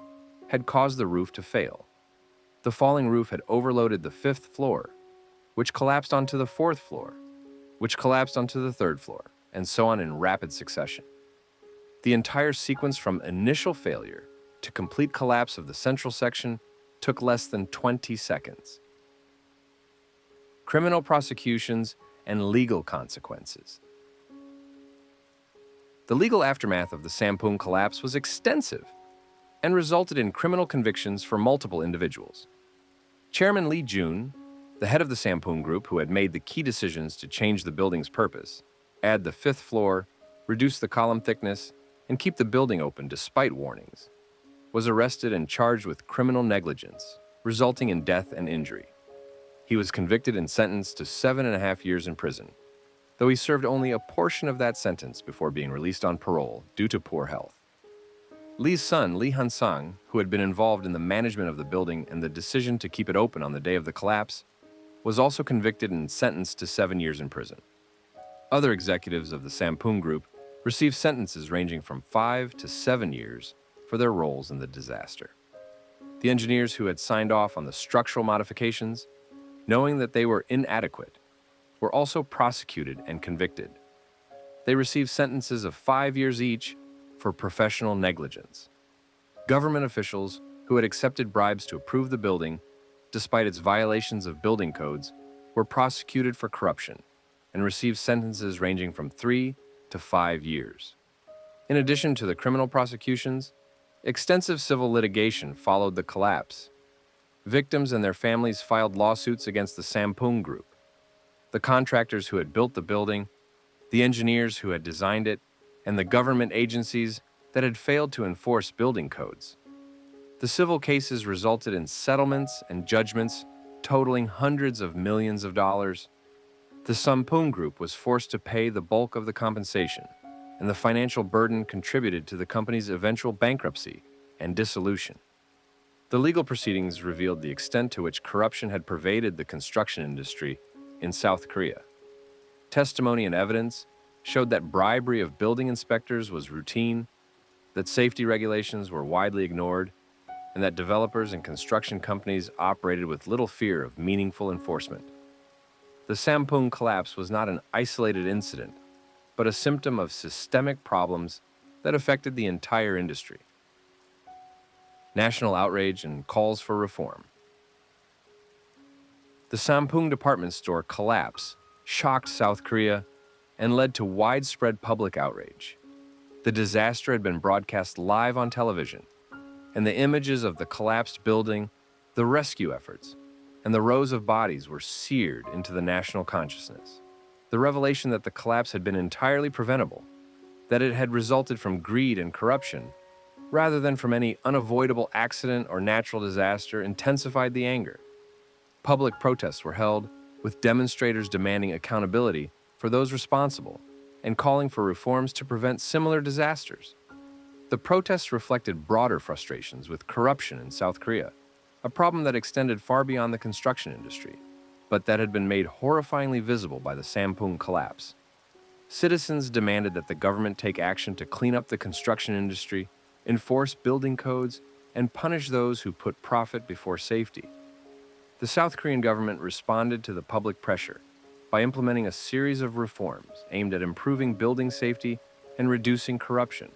had caused the roof to fail. The falling roof had overloaded the 5th floor, which collapsed onto the 4th floor, which collapsed onto the 3rd floor, and so on in rapid succession. The entire sequence from initial failure to complete collapse of the central section took less than 20 seconds. Criminal prosecutions and legal consequences. The legal aftermath of the Sampung collapse was extensive and resulted in criminal convictions for multiple individuals. Chairman Lee Jun, the head of the Sampung Group, who had made the key decisions to change the building's purpose, add the 5th floor, reduce the column thickness, and keep the building open despite warnings, was arrested and charged with criminal negligence, resulting in death and injury. He was convicted and sentenced to 7.5 years in prison, though he served only a portion of that sentence before being released on parole due to poor health. Lee's son, Lee Han-sang, who had been involved in the management of the building and the decision to keep it open on the day of the collapse, was also convicted and sentenced to 7 years in prison. Other executives of the Sampung Group received sentences ranging from 5 to 7 years for their roles in the disaster. The engineers who had signed off on the structural modifications, knowing that they were inadequate, were also prosecuted and convicted. They received sentences of 5 years each for professional negligence. Government officials who had accepted bribes to approve the building, despite its violations of building codes, were prosecuted for corruption and received sentences ranging from 3 to 5 years. In addition to the criminal prosecutions, extensive civil litigation followed the collapse. Victims and their families filed lawsuits against the Sampung Group, the contractors who had built the building, the engineers who had designed it, and the government agencies that had failed to enforce building codes. The civil cases resulted in settlements and judgments totaling hundreds of millions of dollars. The Sampung Group was forced to pay the bulk of the compensation, and the financial burden contributed to the company's eventual bankruptcy and dissolution. The legal proceedings revealed the extent to which corruption had pervaded the construction industry in South Korea. Testimony and evidence showed that bribery of building inspectors was routine, that safety regulations were widely ignored, and that developers and construction companies operated with little fear of meaningful enforcement. The Sampung collapse was not an isolated incident, but a symptom of systemic problems that affected the entire industry. National outrage and calls for reform. The Sampung department store collapse shocked South Korea and led to widespread public outrage. The disaster had been broadcast live on television, and the images of the collapsed building, the rescue efforts, and the rows of bodies were seared into the national consciousness. The revelation that the collapse had been entirely preventable, that it had resulted from greed and corruption, rather than from any unavoidable accident or natural disaster, intensified the anger. Public protests were held, with demonstrators demanding accountability for those responsible and calling for reforms to prevent similar disasters. The protests reflected broader frustrations with corruption in South Korea, a problem that extended far beyond the construction industry, but that had been made horrifyingly visible by the Sampung collapse. Citizens demanded that the government take action to clean up the construction industry, enforce building codes, and punish those who put profit before safety. The South Korean government responded to the public pressure by implementing a series of reforms aimed at improving building safety and reducing corruption.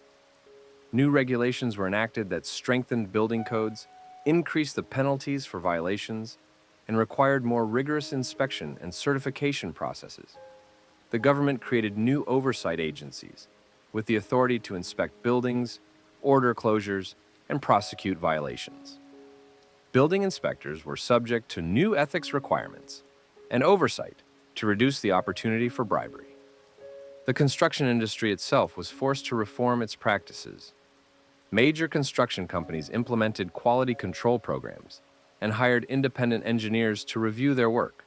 New regulations were enacted that strengthened building codes, increased the penalties for violations, and required more rigorous inspection and certification processes. The government created new oversight agencies with the authority to inspect buildings, order closures, and prosecute violations. Building inspectors were subject to new ethics requirements and oversight to reduce the opportunity for bribery. The construction industry itself was forced to reform its practices. Major construction companies implemented quality control programs and hired independent engineers to review their work.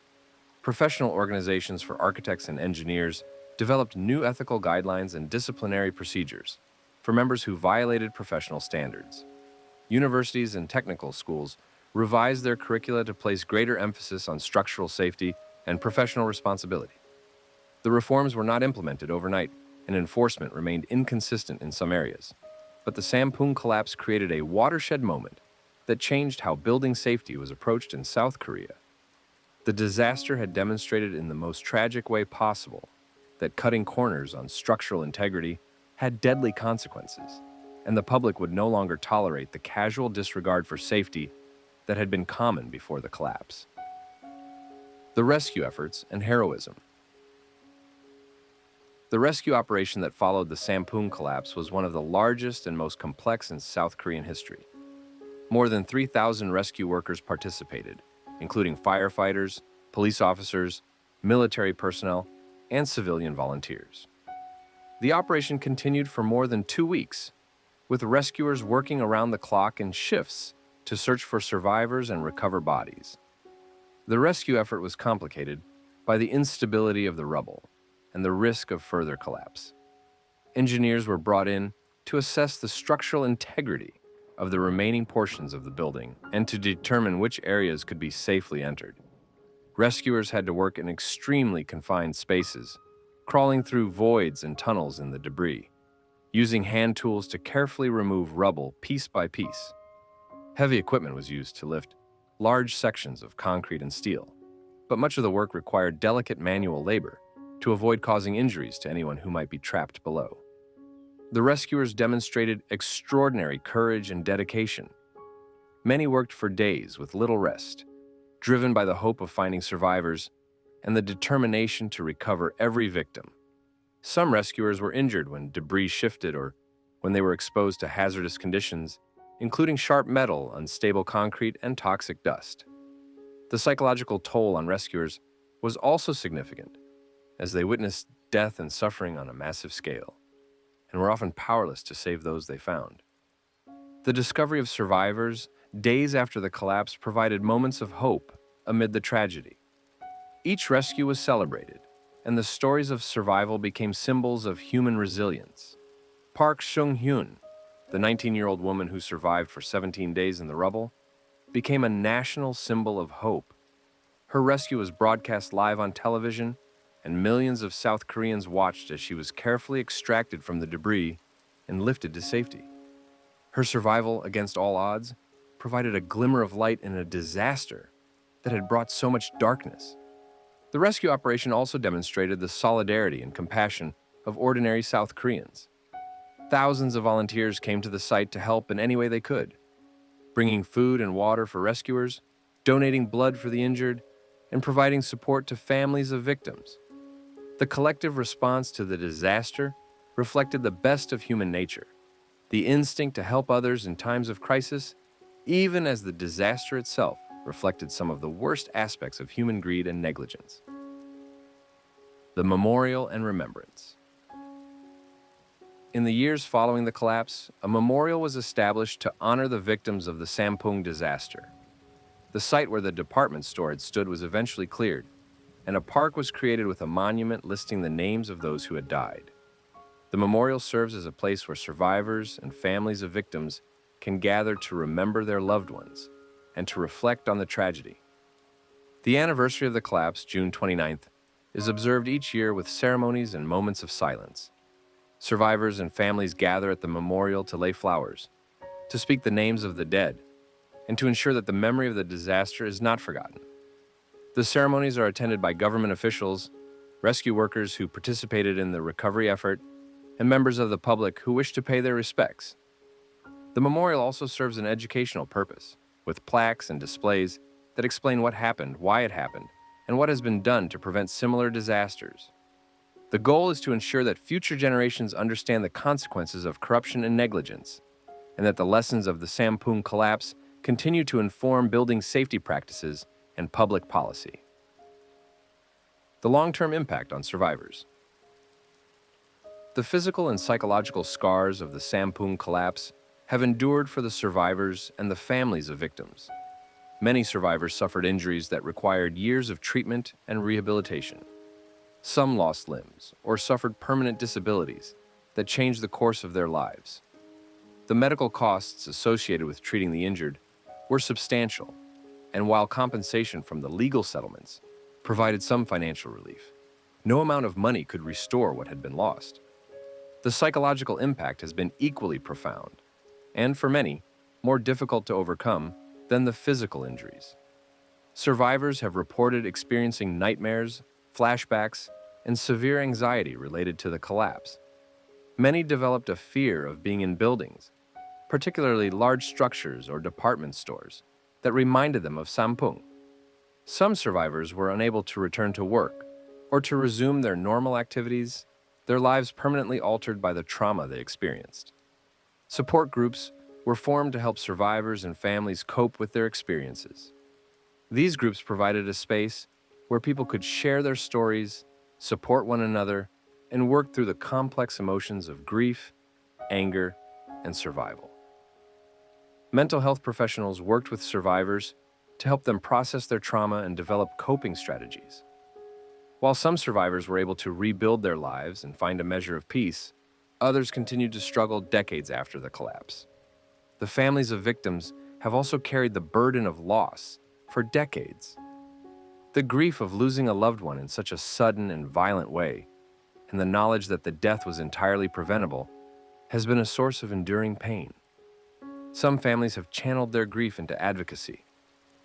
Professional organizations for architects and engineers developed new ethical guidelines and disciplinary procedures for members who violated professional standards. Universities and technical schools revised their curricula to place greater emphasis on structural safety and professional responsibility. The reforms were not implemented overnight, and enforcement remained inconsistent in some areas. But the Sampung collapse created a watershed moment that changed how building safety was approached in South Korea. The disaster had demonstrated in the most tragic way possible that cutting corners on structural integrity had deadly consequences, and the public would no longer tolerate the casual disregard for safety that had been common before the collapse. The rescue efforts and heroism. The rescue operation that followed the Sampung collapse was one of the largest and most complex in South Korean history. More than 3,000 rescue workers participated, including firefighters, police officers, military personnel, and civilian volunteers. The operation continued for more than 2 weeks, with rescuers working around the clock in shifts to search for survivors and recover bodies. The rescue effort was complicated by the instability of the rubble and the risk of further collapse. Engineers were brought in to assess the structural integrity of the remaining portions of the building and to determine which areas could be safely entered. Rescuers had to work in extremely confined spaces, crawling through voids and tunnels in the debris, using hand tools to carefully remove rubble piece by piece. Heavy equipment was used to lift large sections of concrete and steel, but much of the work required delicate manual labor to avoid causing injuries to anyone who might be trapped below. The rescuers demonstrated extraordinary courage and dedication. Many worked for days with little rest, driven by the hope of finding survivors and the determination to recover every victim. Some rescuers were injured when debris shifted or when they were exposed to hazardous conditions, including sharp metal, unstable concrete, and toxic dust. The psychological toll on rescuers was also significant, as they witnessed death and suffering on a massive scale, and were often powerless to save those they found. The discovery of survivors days after the collapse provided moments of hope amid the tragedy. Each rescue was celebrated, and the stories of survival became symbols of human resilience. Park Seung-hyun, the 19-year-old woman who survived for 17 days in the rubble, became a national symbol of hope. Her rescue was broadcast live on television, and millions of South Koreans watched as she was carefully extracted from the debris and lifted to safety. Her survival against all odds provided a glimmer of light in a disaster that had brought so much darkness. The rescue operation also demonstrated the solidarity and compassion of ordinary South Koreans. Thousands of volunteers came to the site to help in any way they could, bringing food and water for rescuers, donating blood for the injured, and providing support to families of victims. The collective response to the disaster reflected the best of human nature, the instinct to help others in times of crisis, even as the disaster itself reflected some of the worst aspects of human greed and negligence. The memorial and remembrance. In the years following the collapse, a memorial was established to honor the victims of the Sampung disaster. The site where the department store had stood was eventually cleared, and a park was created with a monument listing the names of those who had died. The memorial serves as a place where survivors and families of victims can gather to remember their loved ones and to reflect on the tragedy. The anniversary of the collapse, June 29th, is observed each year with ceremonies and moments of silence. Survivors and families gather at the memorial to lay flowers, to speak the names of the dead, and to ensure that the memory of the disaster is not forgotten. The ceremonies are attended by government officials, rescue workers who participated in the recovery effort, and members of the public who wish to pay their respects. The memorial also serves an educational purpose, with plaques and displays that explain what happened, why it happened, and what has been done to prevent similar disasters. The goal is to ensure that future generations understand the consequences of corruption and negligence, and that the lessons of the Sampung collapse continue to inform building safety practices and public policy. The long-term impact on survivors. The physical and psychological scars of the Sampung collapse have endured for the survivors and the families of victims. Many survivors suffered injuries that required years of treatment and rehabilitation. Some lost limbs or suffered permanent disabilities that changed the course of their lives. The medical costs associated with treating the injured were substantial, and while compensation from the legal settlements provided some financial relief, no amount of money could restore what had been lost. The psychological impact has been equally profound, and for many, more difficult to overcome than the physical injuries. Survivors have reported experiencing nightmares, flashbacks, and severe anxiety related to the collapse. Many developed a fear of being in buildings, particularly large structures or department stores, that reminded them of Sampung. Some survivors were unable to return to work or to resume their normal activities, their lives permanently altered by the trauma they experienced. Support groups were formed to help survivors and families cope with their experiences. These groups provided a space where people could share their stories, support one another, and work through the complex emotions of grief, anger, and survival. Mental health professionals worked with survivors to help them process their trauma and develop coping strategies. While some survivors were able to rebuild their lives and find a measure of peace, others continued to struggle decades after the collapse. The families of victims have also carried the burden of loss for decades. The grief of losing a loved one in such a sudden and violent way, and the knowledge that the death was entirely preventable, has been a source of enduring pain. Some families have channeled their grief into advocacy,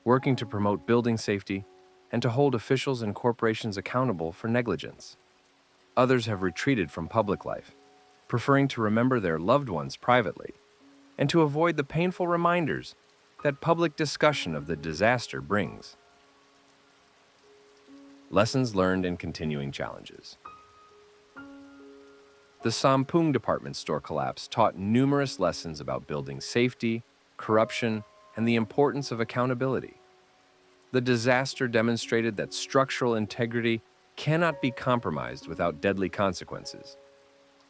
working to promote building safety and to hold officials and corporations accountable for negligence. Others have retreated from public life, preferring to remember their loved ones privately and to avoid the painful reminders that public discussion of the disaster brings. Lessons learned and continuing challenges. The Sampung department store collapse taught numerous lessons about building safety, corruption, and the importance of accountability. The disaster demonstrated that structural integrity cannot be compromised without deadly consequences,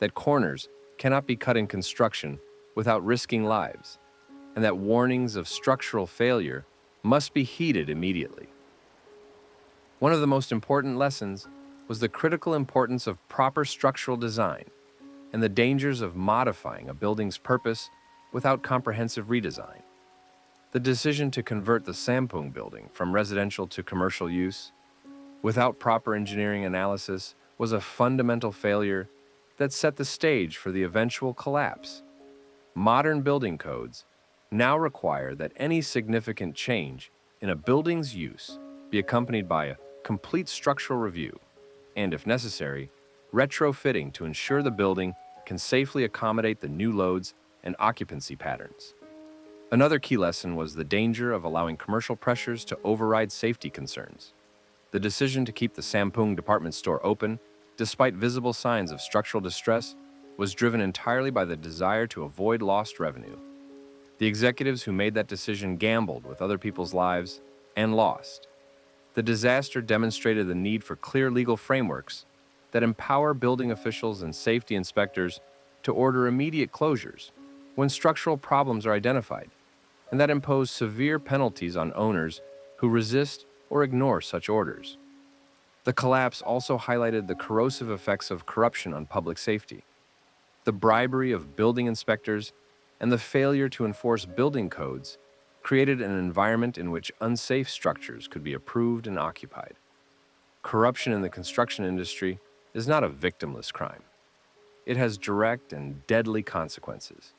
that corners cannot be cut in construction without risking lives, and that warnings of structural failure must be heeded immediately. One of the most important lessons was the critical importance of proper structural design and the dangers of modifying a building's purpose without comprehensive redesign. The decision to convert the Sampung building from residential to commercial use without proper engineering analysis was a fundamental failure that set the stage for the eventual collapse. Modern building codes now require that any significant change in a building's use be accompanied by a complete structural review and, if necessary, retrofitting to ensure the building can safely accommodate the new loads and occupancy patterns. Another key lesson was the danger of allowing commercial pressures to override safety concerns. The decision to keep the Sampung department store open, despite visible signs of structural distress, was driven entirely by the desire to avoid lost revenue. The executives who made that decision gambled with other people's lives and lost. The disaster demonstrated the need for clear legal frameworks that empower building officials and safety inspectors to order immediate closures when structural problems are identified, and that impose severe penalties on owners who resist or ignore such orders. The collapse also highlighted the corrosive effects of corruption on public safety. The bribery of building inspectors and the failure to enforce building codes created an environment in which unsafe structures could be approved and occupied. Corruption in the construction industry is not a victimless crime. It has direct and deadly consequences.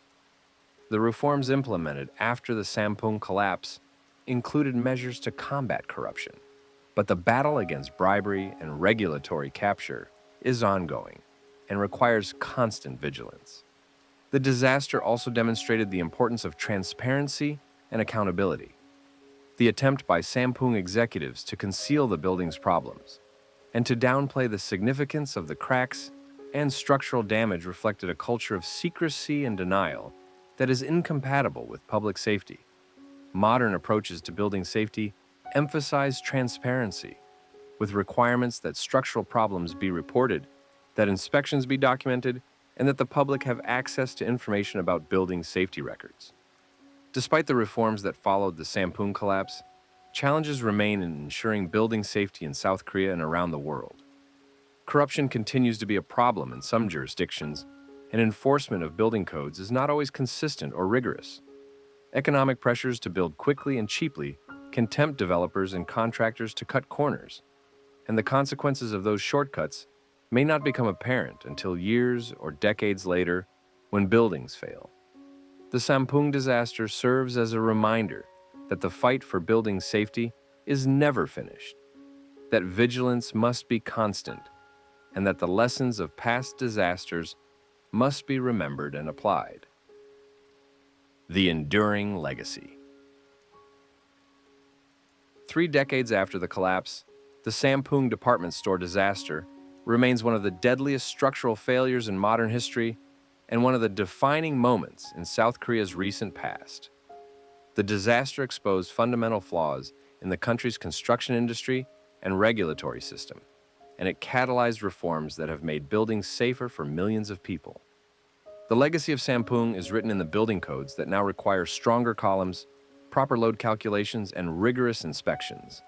The reforms implemented after the Sampung collapse included measures to combat corruption, but the battle against bribery and regulatory capture is ongoing and requires constant vigilance. The disaster also demonstrated the importance of transparency and accountability. The attempt by Sampung executives to conceal the building's problems and to downplay the significance of the cracks and structural damage reflected a culture of secrecy and denial that is incompatible with public safety. Modern approaches to building safety emphasize transparency, with requirements that structural problems be reported, that inspections be documented, and that the public have access to information about building safety records. Despite the reforms that followed the Sampung collapse, challenges remain in ensuring building safety in South Korea and around the world. Corruption continues to be a problem in some jurisdictions, and enforcement of building codes is not always consistent or rigorous. Economic pressures to build quickly and cheaply can tempt developers and contractors to cut corners, and the consequences of those shortcuts may not become apparent until years or decades later when buildings fail. The Sampung disaster serves as a reminder that the fight for building safety is never finished, that vigilance must be constant, and that the lessons of past disasters must be remembered and applied. The enduring legacy. 3 decades after the collapse, the Sampung department store disaster remains one of the deadliest structural failures in modern history and one of the defining moments in South Korea's recent past. The disaster exposed fundamental flaws in the country's construction industry and regulatory system, and it catalyzed reforms that have made buildings safer for millions of people. The legacy of Sampung is written in the building codes that now require stronger columns, proper load calculations, and rigorous inspections.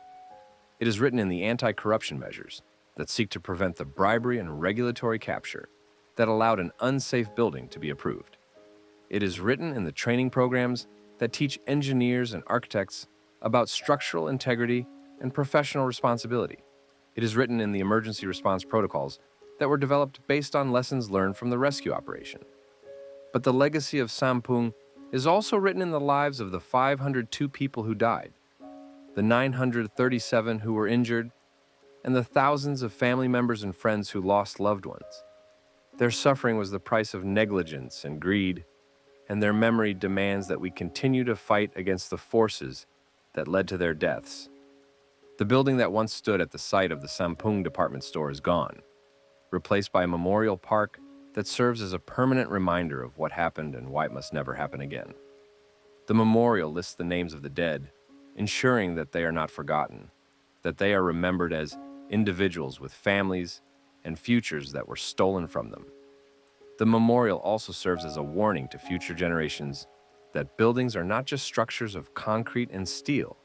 It is written in the anti-corruption measures that seek to prevent the bribery and regulatory capture that allowed an unsafe building to be approved. It is written in the training programs that teach engineers and architects about structural integrity and professional responsibility. It is written in the emergency response protocols that were developed based on lessons learned from the rescue operation. But the legacy of Sampung is also written in the lives of the 502 people who died, the 937 who were injured, and the thousands of family members and friends who lost loved ones. Their suffering was the price of negligence and greed, and their memory demands that we continue to fight against the forces that led to their deaths. The building that once stood at the site of the Sampung department store is gone, replaced by a memorial park that serves as a permanent reminder of what happened and why it must never happen again. The memorial lists the names of the dead, ensuring that they are not forgotten, that they are remembered as individuals with families and futures that were stolen from them. The memorial also serves as a warning to future generations that buildings are not just structures of concrete and steel,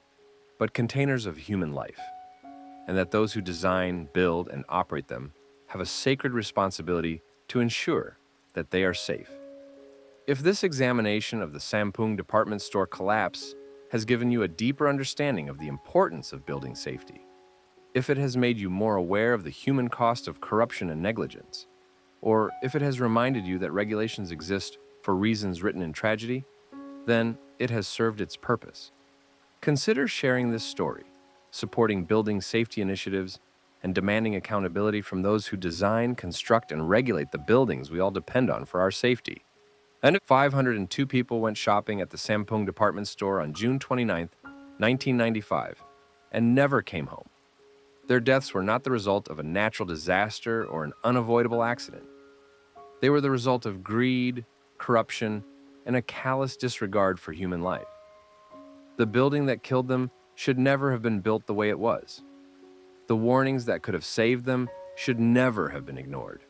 but containers of human life, and that those who design, build, and operate them have a sacred responsibility to ensure that they are safe. If this examination of the Sampung department store collapse has given you a deeper understanding of the importance of building safety, if it has made you more aware of the human cost of corruption and negligence, or if it has reminded you that regulations exist for reasons written in tragedy, then it has served its purpose. Consider sharing this story, supporting building safety initiatives, and demanding accountability from those who design, construct, and regulate the buildings we all depend on for our safety. And 502 people went shopping at the Sampung department store on June 29, 1995, and never came home. Their deaths were not the result of a natural disaster or an unavoidable accident. They were the result of greed, corruption, and a callous disregard for human life. The building that killed them should never have been built the way it was. The warnings that could have saved them should never have been ignored.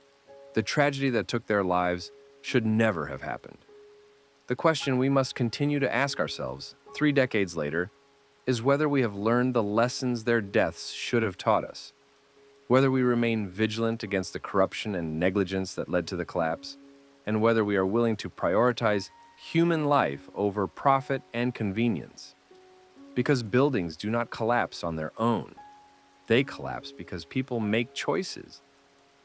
The tragedy that took their lives should never have happened. The question we must continue to ask ourselves 3 decades later is whether we have learned the lessons their deaths should have taught us, whether we remain vigilant against the corruption and negligence that led to the collapse, and whether we are willing to prioritize human life over profit and convenience. Because buildings do not collapse on their own. They collapse because people make choices.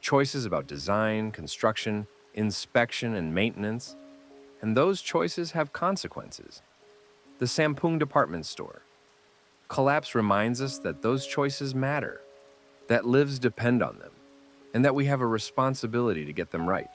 Choices about design, construction, inspection, and maintenance. And those choices have consequences. The Sampung department store. Collapse reminds us that those choices matter, that lives depend on them, and that we have a responsibility to get them right.